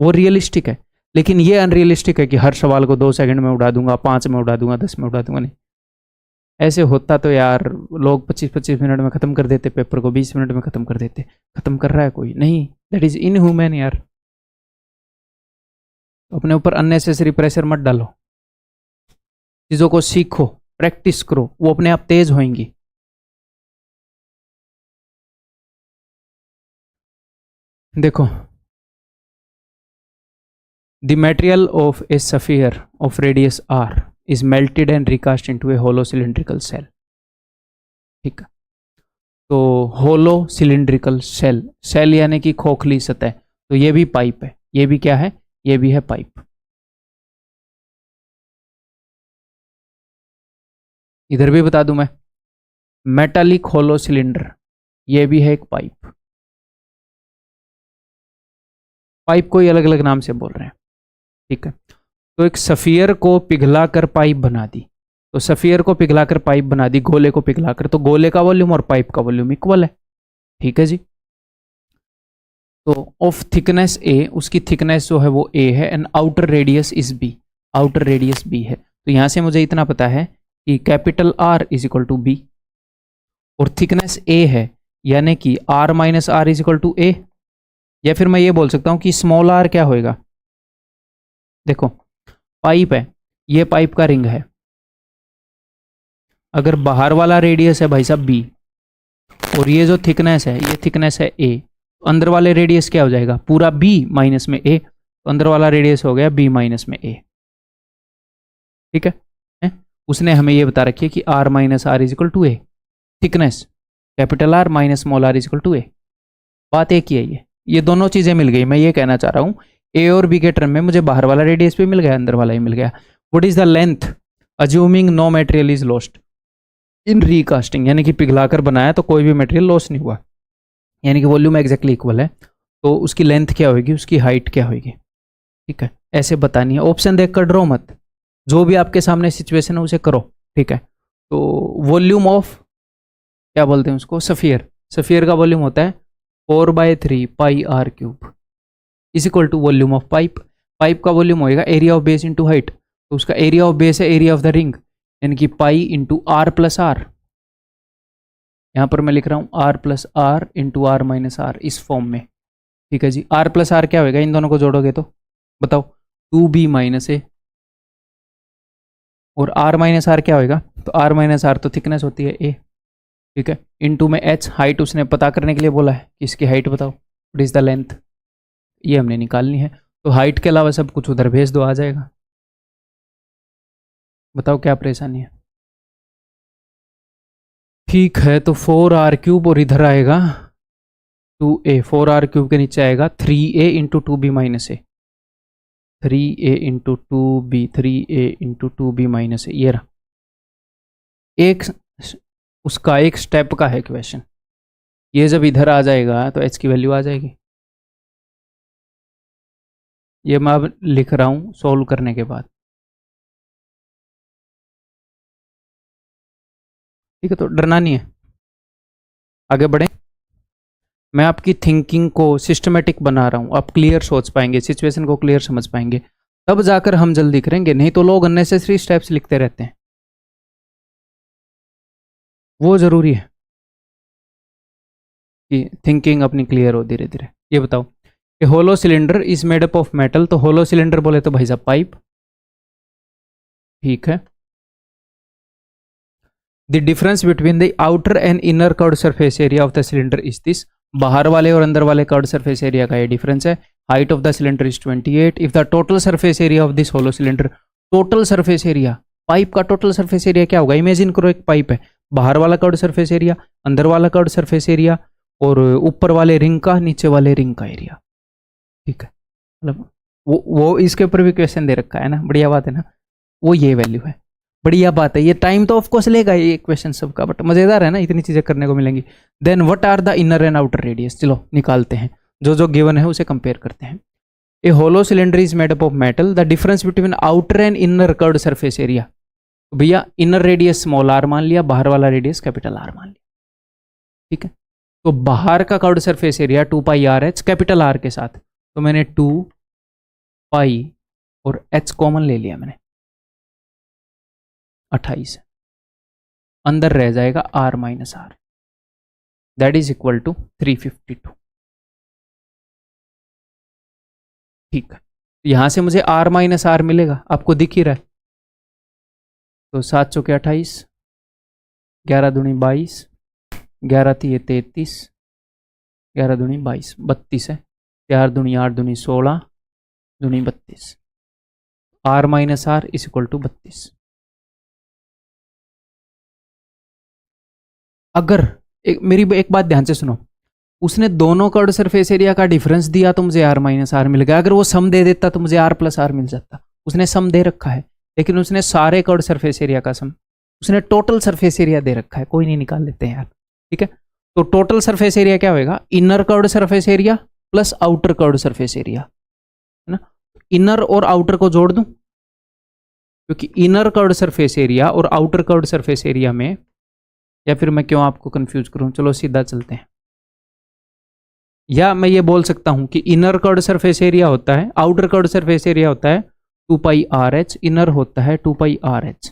A: वो रियलिस्टिक है। लेकिन ये अनरियलिस्टिक है कि हर सवाल को 2 सेकंड में उड़ा दूंगा, 5 में उड़ा दूंगा, 10 में उड़ा दूंगा। नहीं, ऐसे होता तो यार लोग 25-25 मिनट में खत्म कर देते पेपर को, 20 मिनट में खत्म कर देते। खत्म कर रहा है कोई? नहीं, दैट इज इनह्यूमन यार। अपने ऊपर अननेसेसरी प्रेशर मत डालो, चीजों को सीखो, प्रैक्टिस करो, वो अपने आप तेज होंगी। देखो, the material of A sphere of radius r is melted and recast into a hollow cylindrical cell। ठीक है, तो होलो सिलिंड्रिकल सेल, सेल यानी कि खोखली सतह, तो ये भी पाइप है। ये भी क्या है? ये भी है पाइप। इधर भी बता दूं मैं, मेटालिक होलो सिलिंडर, ये भी है एक पाइप। पाइप को ही अलग अलग नाम से बोल रहे हैं। ठीक है, तो एक सफियर को पिघलाकर पाइप बना दी, तो सफियर को पिघलाकर पाइप बना दी, गोले को पिघलाकर, तो गोले का वॉल्यूम और पाइप का वॉल्यूम इक्वल है। ठीक है जी, तो ऑफ थिकनेस ए, उसकी थिकनेस जो है वो ए है, and outer radius is B, outer radius B है। तो यहां से मुझे इतना पता है कि capital R is equal to B, और थिकनेस ए है, यानी कि R minus are is equal to A. या फिर मैं ये बोल सकता हूं कि स्मॉल आर क्या होएगा? देखो, पाइप है, ये पाइप का रिंग है, अगर बाहर वाला रेडियस है भाई साहब बी, और ये जो थिकनेस है ये थिकनेस है ए, तो अंदर वाले रेडियस क्या हो जाएगा? पूरा बी माइनस में ए, तो अंदर वाला रेडियस हो गया बी माइनस में ए। ठीक है, उसने हमें ये बता रखी है कि R minus are is equal to A, thickness capital R minus small R is equal to A. बात एक ही है, ये दोनों चीजें मिल गई। मैं ये कहना चाह रहा हूं ए और बी के टर्म में मुझे बाहर वाला रेडियस भी मिल गया, अंदर वाला ही मिल गया। What is the length assuming no material is lost in recasting, यानी कि पिघलाकर बनाया तो कोई भी मटेरियल लॉस नहीं हुआ, यानी कि वॉल्यूम एग्जैक्टली इक्वल है, तो उसकी लेंथ क्या होगी, उसकी हाइट क्या होगी? ठीक है, ऐसे बतानी है। ऑप्शन देखकर ड्रो मत, जो भी आपके सामने सिचुएशन है उसे करो। ठीक है, तो वॉल्यूम ऑफ, क्या बोलते हैं उसको, सफियर, सफियर का वॉल्यूम होता है 4/3 pi R cube is equal to volume of pipe. Pipe का वॉल्यूम होएगा area of base into height, तो उसका एरिया ऑफ बेस है एरिया ऑफ द रिंग, यानी कि pi into are plus R. यहां पर मैं लिख रहा हूं R plus R into R minus R, इस फॉर्म में। ठीक है जी, आर प्लस आर क्या होगा? इन दोनों को जोड़ोगे तो बताओ, 2b माइनस ए, और आर माइनस आर क्या होगा? तो आर माइनस आर तो थिकनेस होती है ए। ठीक है, इंटू में एच, हाइट उसने पता करने के लिए बोला है कि इसकी हाइट बताओ, व्हाट इज द लेंथ, ये हमने निकालनी है। तो हाइट के अलावा सब कुछ उधर भेज दो, आ जाएगा। बताओ क्या परेशानी है? ठीक है, तो 4r क्यूब, और इधर आएगा 2a, 4r क्यूब के नीचे आएगा 3a into 2b minus A, 3a into 2b, 3a into 2b minus A. ये रहा एक, उसका एक स्टेप का है क्वेश्चन। ये जब इधर आ जाएगा तो h की वैल्यू आ जाएगी। ये मैं अब लिख रहा हूं सॉल्व करने के बाद। ठीक है, तो डरना नहीं है, आगे बढ़े। मैं आपकी थिंकिंग को सिस्टमेटिक बना रहा हूं, आप क्लियर सोच पाएंगे, सिचुएशन को क्लियर समझ पाएंगे, तब जाकर हम जल्दी करेंगे। नहीं तो लोग अननेसेसरी स्टेप्स लिखते रहते हैं, वो जरूरी है कि थिंकिंग अपनी क्लियर हो धीरे धीरे। ये बताओ कि hollow cylinder is made up of metal, तो होलो सिलेंडर बोले तो भाई साहब पाइप। ठीक है, the difference between the outer and inner curved surface area of the cylinder is this, बाहर वाले और अंदर वाले कर्व्ड सरफेस एरिया का ये डिफरेंस है। Height of the cylinder is 28. If the total surface area of this hollow cylinder, total surface area, pipe का total surface area क्या होगा? इमेजिन करो एक पाइप है, बाहर वाला कर्व्ड सरफेस एरिया, अंदर वाला कर्व्ड सरफेस एरिया, और ऊपर वाले रिंग का, नीचे वाले रिंग का एरिया, ठीक है। मतलब वो इसके ऊपर भी क्वेश्चन दे रखा है ना, बढ़िया बात है ना, वो ये वैल्यू है, बढ़िया बात है। ये टाइम तो ऑफकोर्स लेगा ये क्वेश्चन सबका, बट मजेदार है ना, इतनी चीजें करने को मिलेंगी। Then what are the inner and outer radius, चलो निकालते हैं, जो जो गिवन है उसे कंपेयर करते हैं। A hollow cylinder is made up of metal, the difference between outer and inner curved surface area, भैया इनर रेडियस स्मॉल आर मान लिया, बाहर वाला रेडियस कैपिटल आर मान लिया, ठीक है। तो बाहर का curved surface area 2 pi R H capital R के साथ, तो मैंने 2 पाई और एच कॉमन ले लिया मैंने, 28, अंदर रह जाएगा are minus r, that is equal to 352, ठीक है। यहां से मुझे आर माइनस आर मिलेगा, आपको दिख ही रहा है। तो 7 चौके 28, 11 दूनी 22, 11 तीय 33, 11 दूनी 22, 32 है, 4 दूनी 8 दूनी 16, दूनी 32, r minus are is equal to 32। अगर मेरी एक बात ध्यान से सुनो, उसने दोनों कर्व्ड सरफेस एरिया का डिफरेंस दिया तो मुझे आर माइनस आर मिल गया, अगर वो सम दे देता तो मुझे आर प्लस आर मिल जाता। उसने सम दे रखा है, लेकिन उसने सारे कर्व्ड सरफेस एरिया का सम, उसने टोटल सरफेस एरिया दे रखा है, कोई नहीं, निकाल लेते हैं यार, ठीक है। तो टोटल सरफेस एरिया क्या होगा? Inner curved surface area plus outer curved surface area, है ना। इनर और आउटर को जोड़ दूं, क्योंकि इनर कर्व्ड सरफेस एरिया और आउटर कर्व्ड सरफेस एरिया में, या फिर मैं क्यों आपको कंफ्यूज करूं, चलो सीधा चलते हैं। या मैं ये बोल सकता हूं कि इनर कर्व्ड सरफेस एरिया होता है, आउटर कर्व्ड सरफेस एरिया होता है 2 पाई आर एच, इनर होता है 2 पाई आर एच।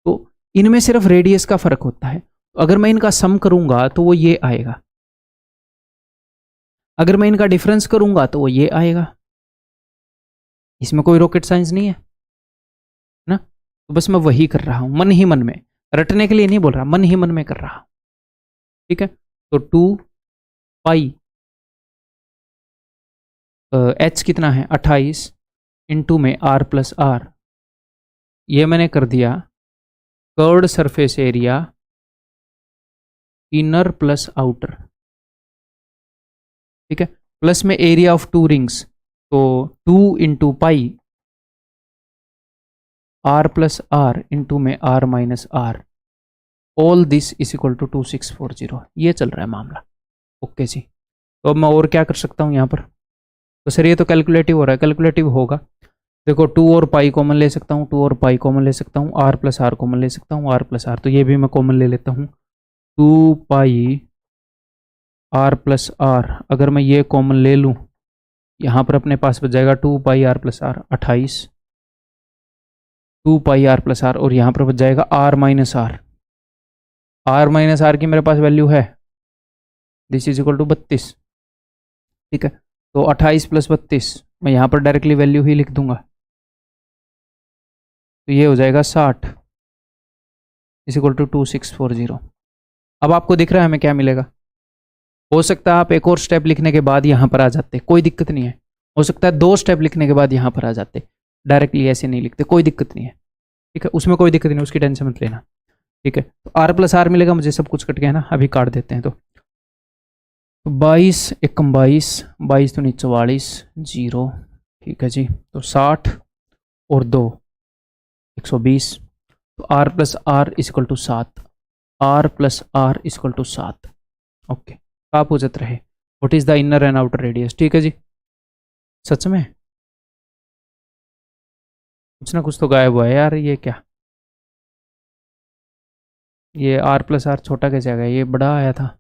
A: तो इनमें सिर्फ रेडियस का फर्क होता है, अगर मैं इनका सम करूंगा तो वो ये आएगा, अगर मैं इनका डिफरेंस करूंगा तो वो ये आएगा। इसमें कोई रॉकेट साइंस नहीं है ना, तो बस मैं वही कर रहा हूं मन ही मन में, रटने के लिए नहीं बोल रहा, मन ही मन में कर रहा हूं, ठीक है। तो 2 पाई एच कितना है 28 इंटू में आर प्लस आर, ये मैंने कर दिया curved surface area inner plus outer, ठीक है, प्लस में एरिया ऑफ 2 रिंग्स, तो 2 into pi R plus R into में R minus R, all this is equal to 2640, ये चल रहा है मामला, ओके जी। तो अब मैं और क्या कर सकता हूँ यहाँ पर, तो सर ये तो कैलकुलेटिव हो रहा है, कैलकुलेटिव होगा, देखो 2 और पाई कॉमन ले सकता हूँ, 2 और पाई कॉमन ले सकता हूँ, आर प्लस आर कॉमन ले सकता हूँ, आर प्लस आर, तो ये भी मैं कॉमन ले लेता हूँ, 2 पाई आर प्लस आर, अगर मैं ये कॉमन ले लूँ, यहाँ पर अपने पास बच जाएगा 2 pi R plus R 28, 2 pi R plus R, और यहाँ पर बच जाएगा are minus R, are minus R की मेरे पास वैल्यू है, दिस इज इक्वल टू 32, ठीक है। तो 28 प्लस 32, मैं यहाँ पर डायरेक्टली वैल्यू ही लिख दूंगा, तो ये हो जाएगा 60 इज इक्वल टू 2640। अब आपको दिख रहा है हमें क्या मिलेगा? हो सकता है आप एक और स्टेप लिखने के बाद यहाँ पर आ जाते, कोई दिक्कत नहीं है, हो सकता है 2 स्टेप लिखने के बाद यहाँ पर आ जाते, डायरेक्टली ऐसे नहीं लिखते, कोई दिक्कत नहीं है, ठीक है, उसमें कोई दिक्कत नहीं, उसकी टेंशन मत लेना, ठीक है। तो आर प्लस आर मिलेगा मुझे, सब कुछ कट गया ना, अभी काट देते हैं। तो 22 एकम 22, 22 तो 44, 0, ठीक है जी। तो 60 और 2 120, तो r plus r equal to 7, r plus r equal to 7, okay. आप पूछते रहे what is the inner and outer radius, ठीक है जी। सच में कुछ ना कुछ तो गायब हुआ है यार, ये क्या, ये आर प्लस आर छोटा कैसे आ गया, ये बड़ा आया था,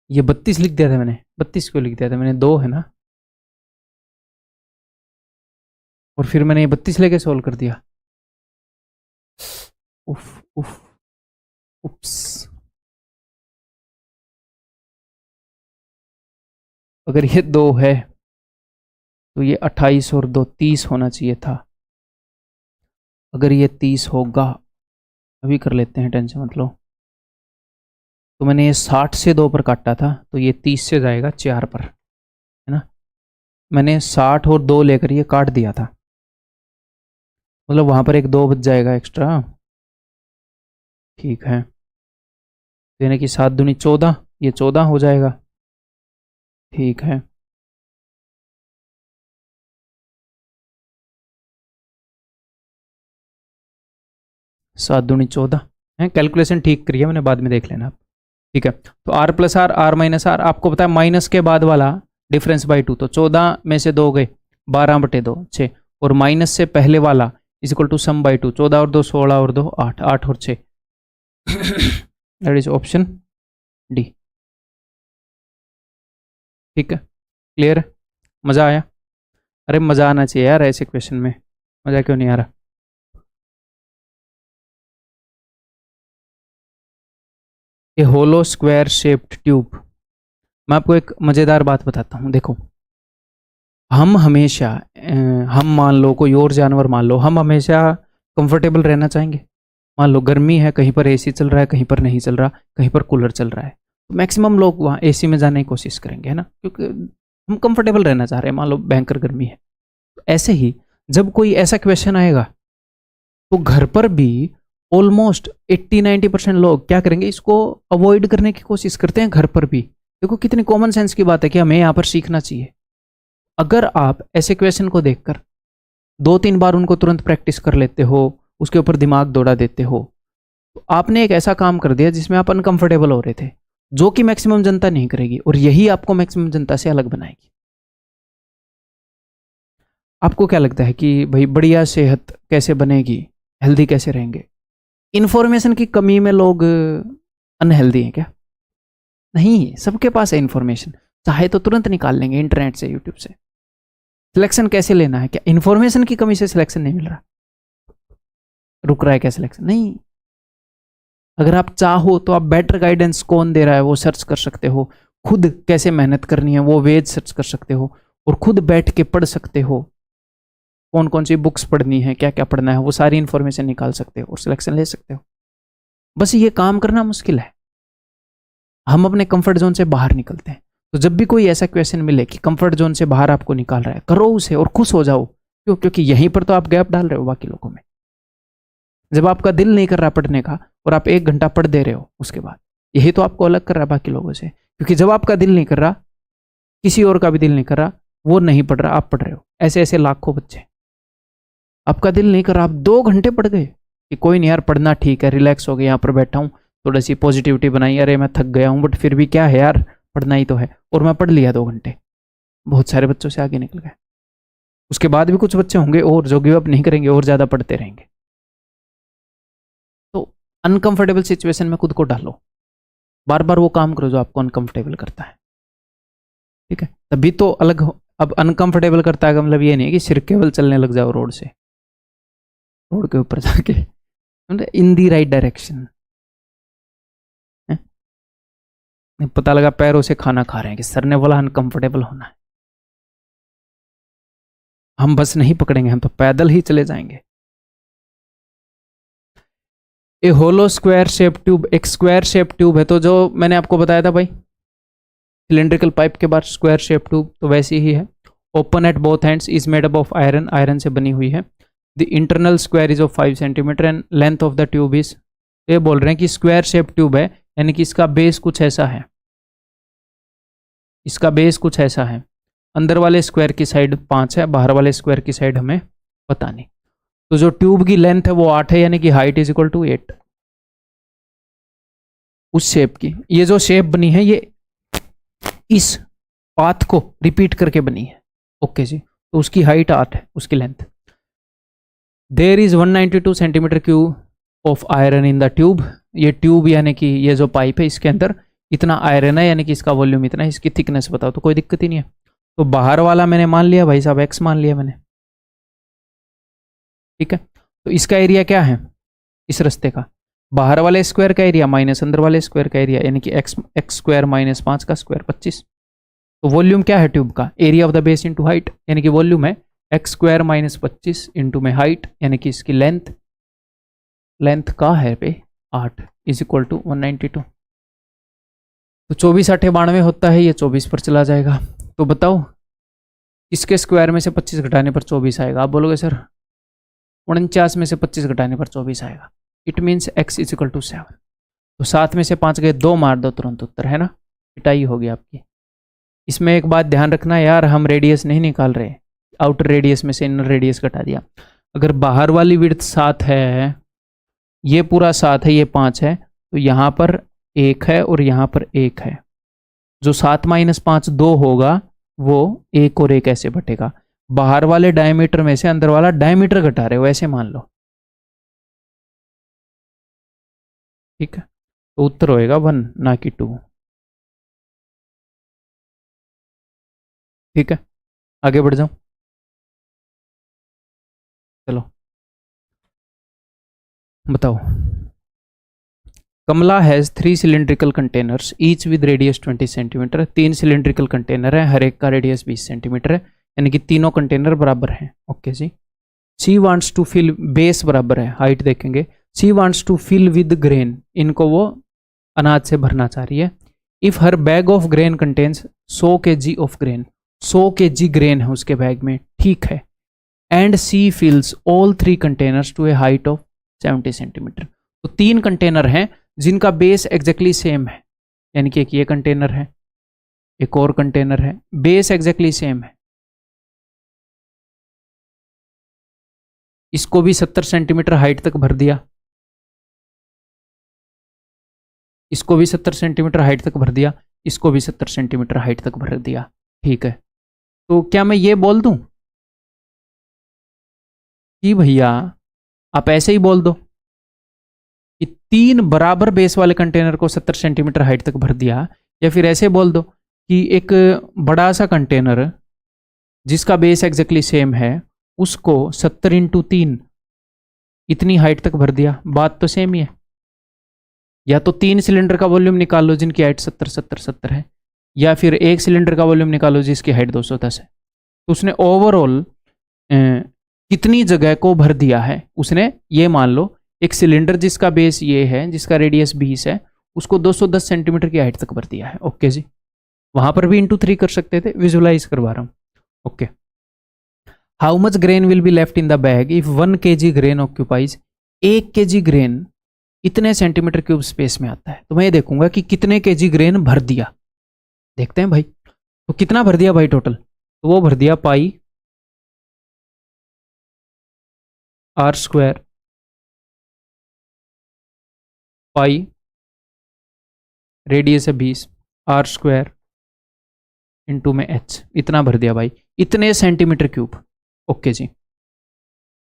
A: ये 32 लिख दिया था मैंने, 32 क्यों लिख दिया था मैंने, 2 है ना, और फिर मैंने ये 32 लेके सोल्व कर दिया, उफ उफ उप्स। अगर ये 2 है तो ये 28 और 2 30 होना चाहिए था, अगर ये 30 होगा, अभी कर लेते हैं, टेंशन मत लो। तो मैंने ये 60 से 2 पर काटा था, तो ये 30 से जाएगा 4 पर, है ना। मैंने 60 और 2 लेकर ये काट दिया था, मतलब वहां पर एक 2 बच जाएगा एक्स्ट्रा। ठीक है, यानी कि 7 दूनी 14, ये 14 हो जाएगा। ठीक है, सात दूनी 14 है। कैलकुलेशन ठीक करिए मैंने, बाद में देख लेना आप। ठीक है, तो r plus are, are minus r, आपको पता है माइनस के बाद वाला डिफरेंस बाई 2, तो 14 में से 2 गए 12/2 6, और माइनस से पहले वाला is equal to sum by 2, 14 और 2 16 और 2 8, 8 और 6 दैट इज ऑप्शन डी। ठीक है, क्लियर है, मज़ा आया? अरे मज़ा आना चाहिए यार ऐसे क्वेश्चन में, मज़ा क्यों नहीं आ रहा? ए होलो स्क्वायर शेप्ड ट्यूब। मैं आपको एक मज़ेदार बात बताता हूँ, देखो हम हमेशा हम मान लो कोई और जानवर मान लो, हम हमेशा कंफर्टेबल रहना चाहेंगे। मान लो गर्मी है, कहीं पर एसी चल रहा है, कहीं पर नहीं चल रहा, कहीं पर कूलर चल रहा है, तो मैक्सिमम लोग वहाँ एसी में जाने की कोशिश करेंगे, है ना, क्योंकि हम कंफर्टेबल रहना चाह रहे हैं। मान लो भयंकर गर्मी है, तो ऐसे ही जब कोई ऐसा क्वेश्चन आएगा तो घर पर भी ऑलमोस्ट 80-90% लोग क्या करेंगे, इसको अवॉइड करने की कोशिश करते हैं घर पर भी। देखो कितनी कॉमन सेंस की बात है कि हमें यहाँ पर सीखना चाहिए। अगर आप ऐसे क्वेश्चन को देखकर 2-3 बार उनको तुरंत प्रैक्टिस कर लेते हो, उसके ऊपर दिमाग दौड़ा देते हो, तो आपने एक ऐसा काम कर दिया जिसमें आप अनकंफर्टेबल हो रहे थे, जो कि मैक्सिमम जनता नहीं करेगी, और यही आपको मैक्सिमम जनता से अलग बनाएगी। आपको क्या लगता है कि भाई बढ़िया सेहत कैसे बनेगी, हेल्दी कैसे रहेंगे? इंफॉर्मेशन की कमी में लोग अनहेल्दी हैं क्या? नहीं, सबके पास है इंफॉर्मेशन, चाहे तो तुरंत निकाल लेंगे इंटरनेट से, यूट्यूब से। सिलेक्शन कैसे लेना है? क्या इंफॉर्मेशन की कमी से सिलेक्शन नहीं मिल रहा, रुक रहा है क्या सिलेक्शन? नहीं, अगर आप चाहो तो आप बेटर गाइडेंस कौन दे रहा है वो सर्च कर सकते हो, खुद कैसे मेहनत करनी है वो वेद सर्च कर सकते हो, और खुद बैठ के पढ़ सकते हो, कौन कौन सी बुक्स पढ़नी है, क्या क्या पढ़ना है, वो सारी इंफॉर्मेशन निकाल सकते हो और सिलेक्शन ले सकते हो। बस ये काम करना मुश्किल है, हम अपने कंफर्ट जोन से बाहर निकलते हैं। तो जब भी कोई ऐसा क्वेश्चन मिले कि कंफर्ट जोन से बाहर आपको निकाल रहा है, करो उसे और खुश हो जाओ। क्यों? क्योंकि यहीं पर तो आप गैप डाल रहे हो बाकी लोगों में। जब आपका दिल नहीं कर रहा पढ़ने का और आप 1 घंटा पढ़ दे रहे हो, उसके बाद यही तो आपको अलग कर रहा है बाकी लोगों से। क्योंकि जब आपका दिल नहीं कर रहा, किसी और का भी दिल नहीं कर रहा, वो नहीं पढ़ रहा, आप पढ़ रहे हो। ऐसे ऐसे लाखों बच्चे, आपका दिल नहीं कर रहा, आप 2 घंटे पढ़ गए कि कोई नहीं यार पढ़ना ठीक है, रिलैक्स हो गया, यहाँ पर बैठा हूँ, थोड़ी सी पॉजिटिविटी बनाई, अरे मैं थक गया हूँ बट फिर भी क्या है यार, पढ़ना ही तो है, और मैं पढ़ लिया 2 घंटे। बहुत सारे बच्चों से आगे निकल गए। उसके बाद भी कुछ बच्चे होंगे और जो गिव अप नहीं करेंगे और ज़्यादा पढ़ते रहेंगे। तो अनकंफर्टेबल सिचुएशन में खुद को डालो, बार बार वो काम करो जो आपको अनकंफर्टेबल करता है। ठीक है, तभी तो अलग हो। अब अनकंफर्टेबल करता है का मतलब ये नहीं है कि सिर केवल चलने लग जाओ रोड से, रोड के ऊपर जाके, इन दी राइट डायरेक्शन। पता लगा पैरों से खाना खा रहे हैं कि सर ने बोला अनकंफर्टेबल होना है, हम बस नहीं पकड़ेंगे, हम तो पैदल ही चले जाएंगे। ए होलो स्क्वायर शेप ट्यूब, एक स्क्वायर शेप ट्यूब है, तो जो मैंने आपको बताया था भाई सिलेंड्रिकल पाइप के बाद स्क्वायर शेप ट्यूब, तो वैसी ही है। Open at both hands, is made up of iron, iron से बनी हुई है। The internal square is of 5 centimetre and length of the tube is, ये बोल रहे हैं कि स्क्वायर शेप ट्यूब है, यानी कि इसका बेस कुछ ऐसा है, इसका बेस कुछ ऐसा है। अंदर वाले स्क्वायर की साइड 5 है, बाहर वाले स्क्वायर की साइड हमें पता नहीं। तो जो ट्यूब की लेंथ है वो 8 है, यानी कि हाइट इज इक्वल टू 8। उस शेप की ये जो शेप बनी है, ये इस पाथ को रिपीट करके बनी है। ओके जी, तो उसकी हाइट 8 है, उसकी length. There is 192 centimetre cube of iron in the tube, ये ट्यूब यानी कि ये जो पाइप है इसके अंदर इतना आयरन है, यानी कि इसका वॉल्यूम इतना है, इसकी थिकनेस बताओ, तो कोई दिक्कत ही नहीं है। तो बाहर वाला मैंने मान लिया भाई साहब, एक्स मान लिया मैंने। ठीक है, तो इसका एरिया क्या है इस रास्ते का, बाहर वाले स्क्वायर का एरिया माइनस अंदर वाले स्क्वायर का एरिया, यानी कि एक्स स्क्वायर माइनस 5 का स्क्वायर 25। तो वॉल्यूम क्या है ट्यूब का, area of the base into height, यानी कि वॉल्यूम है एक्स स्क्वायर माइनस 25 इंटू में हाइट, यानी कि इसकी लेंथ, लेंथ का है पे 8 इज इक्वल टू 192। तो 24 8 92 होता है, ये 24 पर चला जाएगा। तो बताओ इसके स्क्वायर में से 25 घटाने पर 24 आएगा। आप बोलोगे सर 49 में से 25 घटाने पर 24 आएगा। It means x is equal to 7। तो 7 में से 5 गए, 2 मार दो, तुरंत उत्तर है ना, पिटाई होगी आपकी। इसमें एक बात ध्यान रखना यार, हम रेडियस नहीं निकाल रहे, आउटर रेडियस में से इनर रेडियस घटा दिया। अगर बाहर वाली विड्थ 7 है, ये पूरा 7 है, ये 5 है, तो यहाँ पर 1 है और यहाँ पर 1 है। जो 7 - 5 2 होगा, वो 1 और 1 ऐसे बटेगा। बाहर वाले डायमीटर में से अंदर वाला डायमीटर घटा रहे हो, ऐसे मान लो। ठीक है, तो उत्तर होएगा 1 ना कि 2। ठीक है, आगे बढ़ जाऊं, चलो बताओ। Kamala has 3 cylindrical containers each with radius 20 centimetre. 3 cylindrical container है, हर एक का रेडियस 20 सेंटीमीटर है, यानी कि तीनों कंटेनर बराबर हैं। ओके जी। She wants to fill, base बराबर है, हाइट देखेंगे। She wants to fill with grain, इनको वो अनाज से भरना चाह रही है। इफ हर bag of grain contains 100 kg of grain, 100 kg grain है उसके बैग में, ठीक है। And she fills all 3 containers to a height of 70 centimetre. तो 3 कंटेनर हैं जिनका बेस एग्जैक्टली सेम है, यानी कि एक ये कंटेनर है, एक और कंटेनर है, बेस एग्जैक्टली सेम है। इसको भी 70 सेंटीमीटर हाइट तक भर दिया, इसको भी 70 सेंटीमीटर हाइट तक भर दिया, इसको भी 70 सेंटीमीटर हाइट तक भर दिया। ठीक है, तो क्या मैं ये बोल दूं कि भैया, आप ऐसे ही बोल दो कि 3 बराबर बेस वाले कंटेनर को 70 सेंटीमीटर हाइट तक भर दिया, या फिर ऐसे बोल दो कि एक बड़ा सा कंटेनर जिसका बेस एग्जैक्टली सेम है, उसको 70 × 3 इतनी हाइट तक भर दिया। बात तो सेम ही है। या तो 3 सिलेंडर का वॉल्यूम निकाल लो जिनकी हाइट 70 70 70 है, या फिर एक सिलेंडर का वॉल्यूम निकालो जिसकी हाइट 210 है। तो उसने ओवरऑल कितनी जगह को भर दिया है, उसने ये मान लो एक सिलेंडर जिसका बेस ये है, जिसका रेडियस 20 है, उसको 210 सेंटीमीटर की हाइट तक भर दिया है। ओके जी, वहां पर भी × 3 कर सकते थे, विजुलाइज करवा रहा हूं। Okay, how much grain will be left in the bag if 1 kg grain occupies. 1 kg grain इतने सेंटीमीटर क्यूब स्पेस में आता है, तो मैं ये देखूंगा कि कितने kg ग्रेन भर दिया। देखते हैं भाई, तो कितना भर दिया भाई टोटल, तो वो भर दिया पाई r², पाई रेडियस है 20, r² इंटू में h, इतना भर दिया भाई, इतने सेंटीमीटर क्यूब। ओके जी,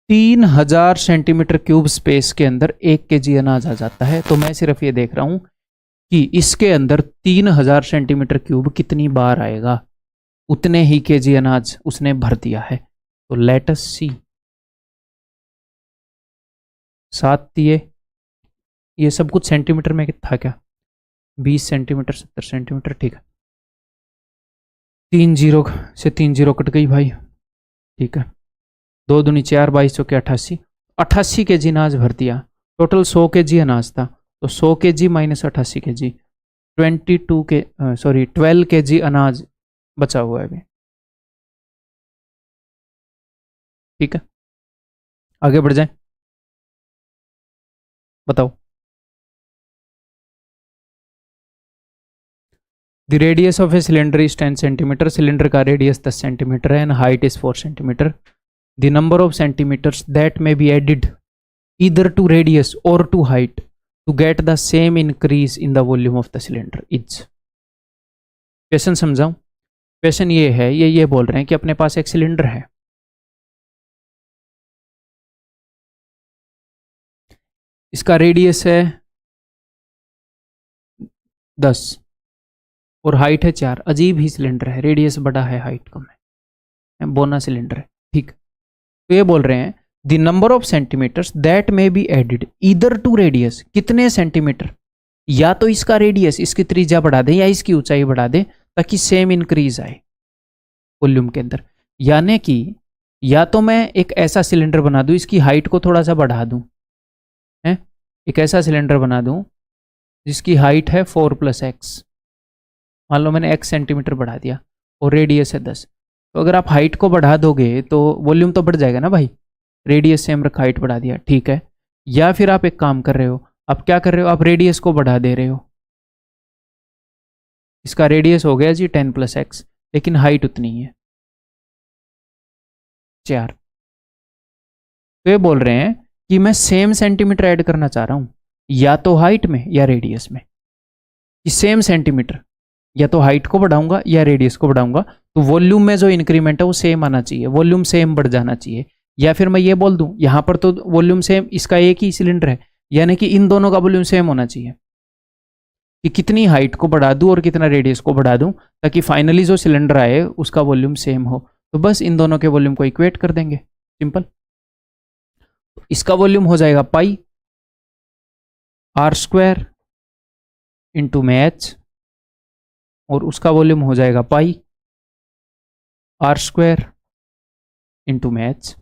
A: 3000 सेंटीमीटर क्यूब स्पेस के अंदर 1 kg अनाज आ जाता है। तो मैं सिर्फ ये देख रहा हूं कि इसके अंदर 3000 सेंटीमीटर क्यूब कितनी बार आएगा, उतने ही kg अनाज उसने भर दिया है। तो लेट अस सी। 7 दिए, ये सब कुछ सेंटीमीटर में था क्या, 20 सेंटीमीटर 70 सेंटीमीटर, ठीक है। 3 0 से 3 0 कट गई भाई, ठीक है। 2 दूनी 4, 22 के 88, 88 kg अनाज भर दिया। टोटल 100 kg अनाज था, तो 100 kg - 88 kg 12 kg अनाज बचा हुआ है अभी। ठीक है, आगे बढ़ जाए, बताओ। The radius of a cylinder is 10 centimetre. Cylinder का रेडियस 10 सेंटीमीटर है and height is 4 centimetre. The number of centimetres that may be added either to radius or to height to get the same increase in the volume of the cylinder is. Question समझाऊं? Question ये है, ये बोल रहे हैं कि अपने पास एक सिलेंडर है, इसका रेडियस है 10 और हाइट है 4। अजीब ही सिलेंडर है, रेडियस बड़ा है, हाइट कम है, बोना सिलेंडर है। ठीक, तो ये बोल रहे हैं the number of centimetres that may be added either to radius, कितने सेंटीमीटर, या तो इसका रेडियस, इसकी त्रिज्या बढ़ा दें या इसकी ऊंचाई बढ़ा दें ताकि सेम इंक्रीज आए वॉल्यूम के अंदर। यानी कि या तो मैं एक ऐसा सिलेंडर बना दूं, इसकी हाइट को थोड़ा सा बढ़ा दूं, है, एक ऐसा सिलेंडर बना दूं जिसकी हाइट है 4 + x, मान लो मैंने x सेंटीमीटर बढ़ा दिया और रेडियस है 10, तो अगर आप हाइट को बढ़ा दोगे तो वॉल्यूम तो बढ़ जाएगा ना भाई, रेडियस सेम रखा, हाइट बढ़ा दिया, ठीक है। या फिर आप एक काम कर रहे हो, आप क्या कर रहे हो, आप रेडियस को बढ़ा दे रहे हो, इसका रेडियस हो गया जी 10 + x, लेकिन हाइट उतनी है 4। तो ये बोल रहे हैं कि मैं सेम सेंटीमीटर ऐड करना चाह रहा हूं, या तो हाइट में या रेडियस में, कि सेम सेंटीमीटर, या तो हाइट को बढ़ाऊंगा या रेडियस को बढ़ाऊंगा, तो वॉल्यूम में जो इंक्रीमेंट है वो सेम आना चाहिए, वॉल्यूम सेम बढ़ जाना चाहिए। या फिर मैं ये बोल दूं, यहां पर तो वॉल्यूम सेम, इसका एक ही सिलेंडर है, यानी कि इन दोनों का वॉल्यूम सेम होना चाहिए, कि कितनी हाइट को बढ़ा दूं और कितना रेडियस को बढ़ा दूं, ताकि फाइनली जो सिलेंडर आए उसका वॉल्यूम सेम हो। तो बस इन दोनों के वॉल्यूम को इक्वेट कर देंगे, सिंपल। इसका वॉल्यूम हो जाएगा पाई r² इंटू में h, और उसका वॉल्यूम हो जाएगा पाई r² इंटू में h,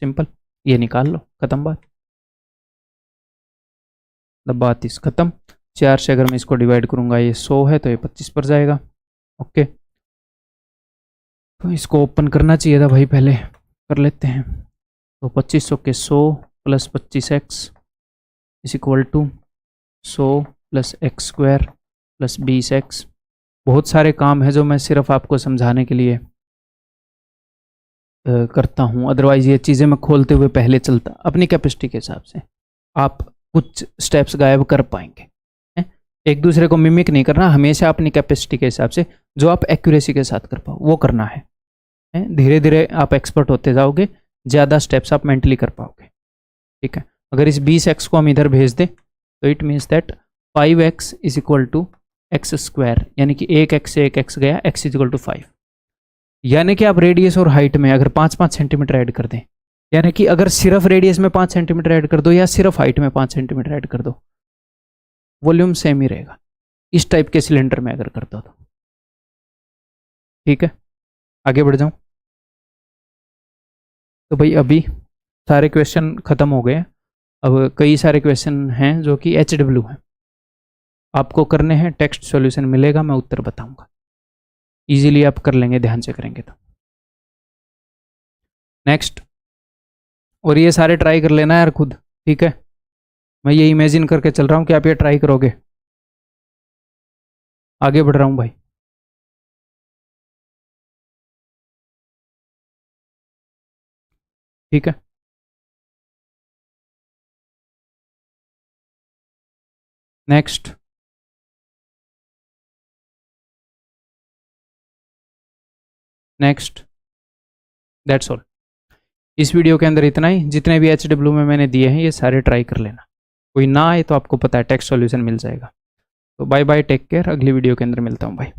A: सिंपल। ये निकाल लो, खत्म बात, बात इस खत्म। 4 से अगर मैं इसको डिवाइड करूंगा, ये 100 है तो ये 25 पर जाएगा, ओके। तो इसको ओपन करना चाहिए था भाई, पहले कर लेते हैं। तो 2500 के 100 + 25x is equal to 100 + x² + 20x। बहुत सारे काम है जो मैं सिर्फ आपको समझाने के लिए करता हूँ, अदरवाइज ये चीज़ें मैं खोलते हुए पहले चलता, अपनी कैपेसिटी के हिसाब से आप कुछ स्टेप्स गायब कर पाएंगे। एक दूसरे को मिमिक नहीं करना, हमेशा अपनी कैपेसिटी के हिसाब से जो आप एक्यूरेसी के साथ कर पाओ वो करना है। धीरे धीरे आप एक्सपर्ट होते जाओगे, ज़्यादा स्टेप्स आप मेंटली कर पाओगे, ठीक है। अगर इस 20x को हम इधर भेज दें तो it means that 5x is equal to x², यानी कि 1x से 1x गया, x इज इक्वल टू 5। यानी कि आप रेडियस और हाइट में अगर 5-5 सेंटीमीटर ऐड कर दें, यानी कि अगर सिर्फ रेडियस में 5 सेंटीमीटर ऐड कर दो या सिर्फ हाइट में 5 सेंटीमीटर ऐड कर दो, वॉल्यूम सेम ही रहेगा, इस टाइप के सिलेंडर में अगर कर दो तो, ठीक है। आगे बढ़ जाऊं तो भाई अभी सारे क्वेश्चन खत्म हो गए, अब कई सारे क्वेश्चन हैं जो कि HW हैं, आपको करने हैं, टेक्स्ट सॉल्यूशन मिलेगा, मैं उत्तर बताऊंगा, इजीली आप कर लेंगे ध्यान से करेंगे तो। नेक्स्ट, और ये सारे ट्राई कर लेना यार खुद, ठीक है। मैं ये इमेजिन करके चल रहा हूँ कि आप ये ट्राई करोगे। आगे बढ़ रहा हूँ भाई, ठीक है। Next, next, that's all. इस वीडियो के अंदर इतना ही, जितने भी HW में मैंने दिए हैं ये सारे ट्राई कर लेना, कोई ना आए तो आपको पता है टेक्स्ट सॉल्यूशन मिल जाएगा। तो बाय बाय, टेक केयर, अगली वीडियो के अंदर मिलता हूँ भाई।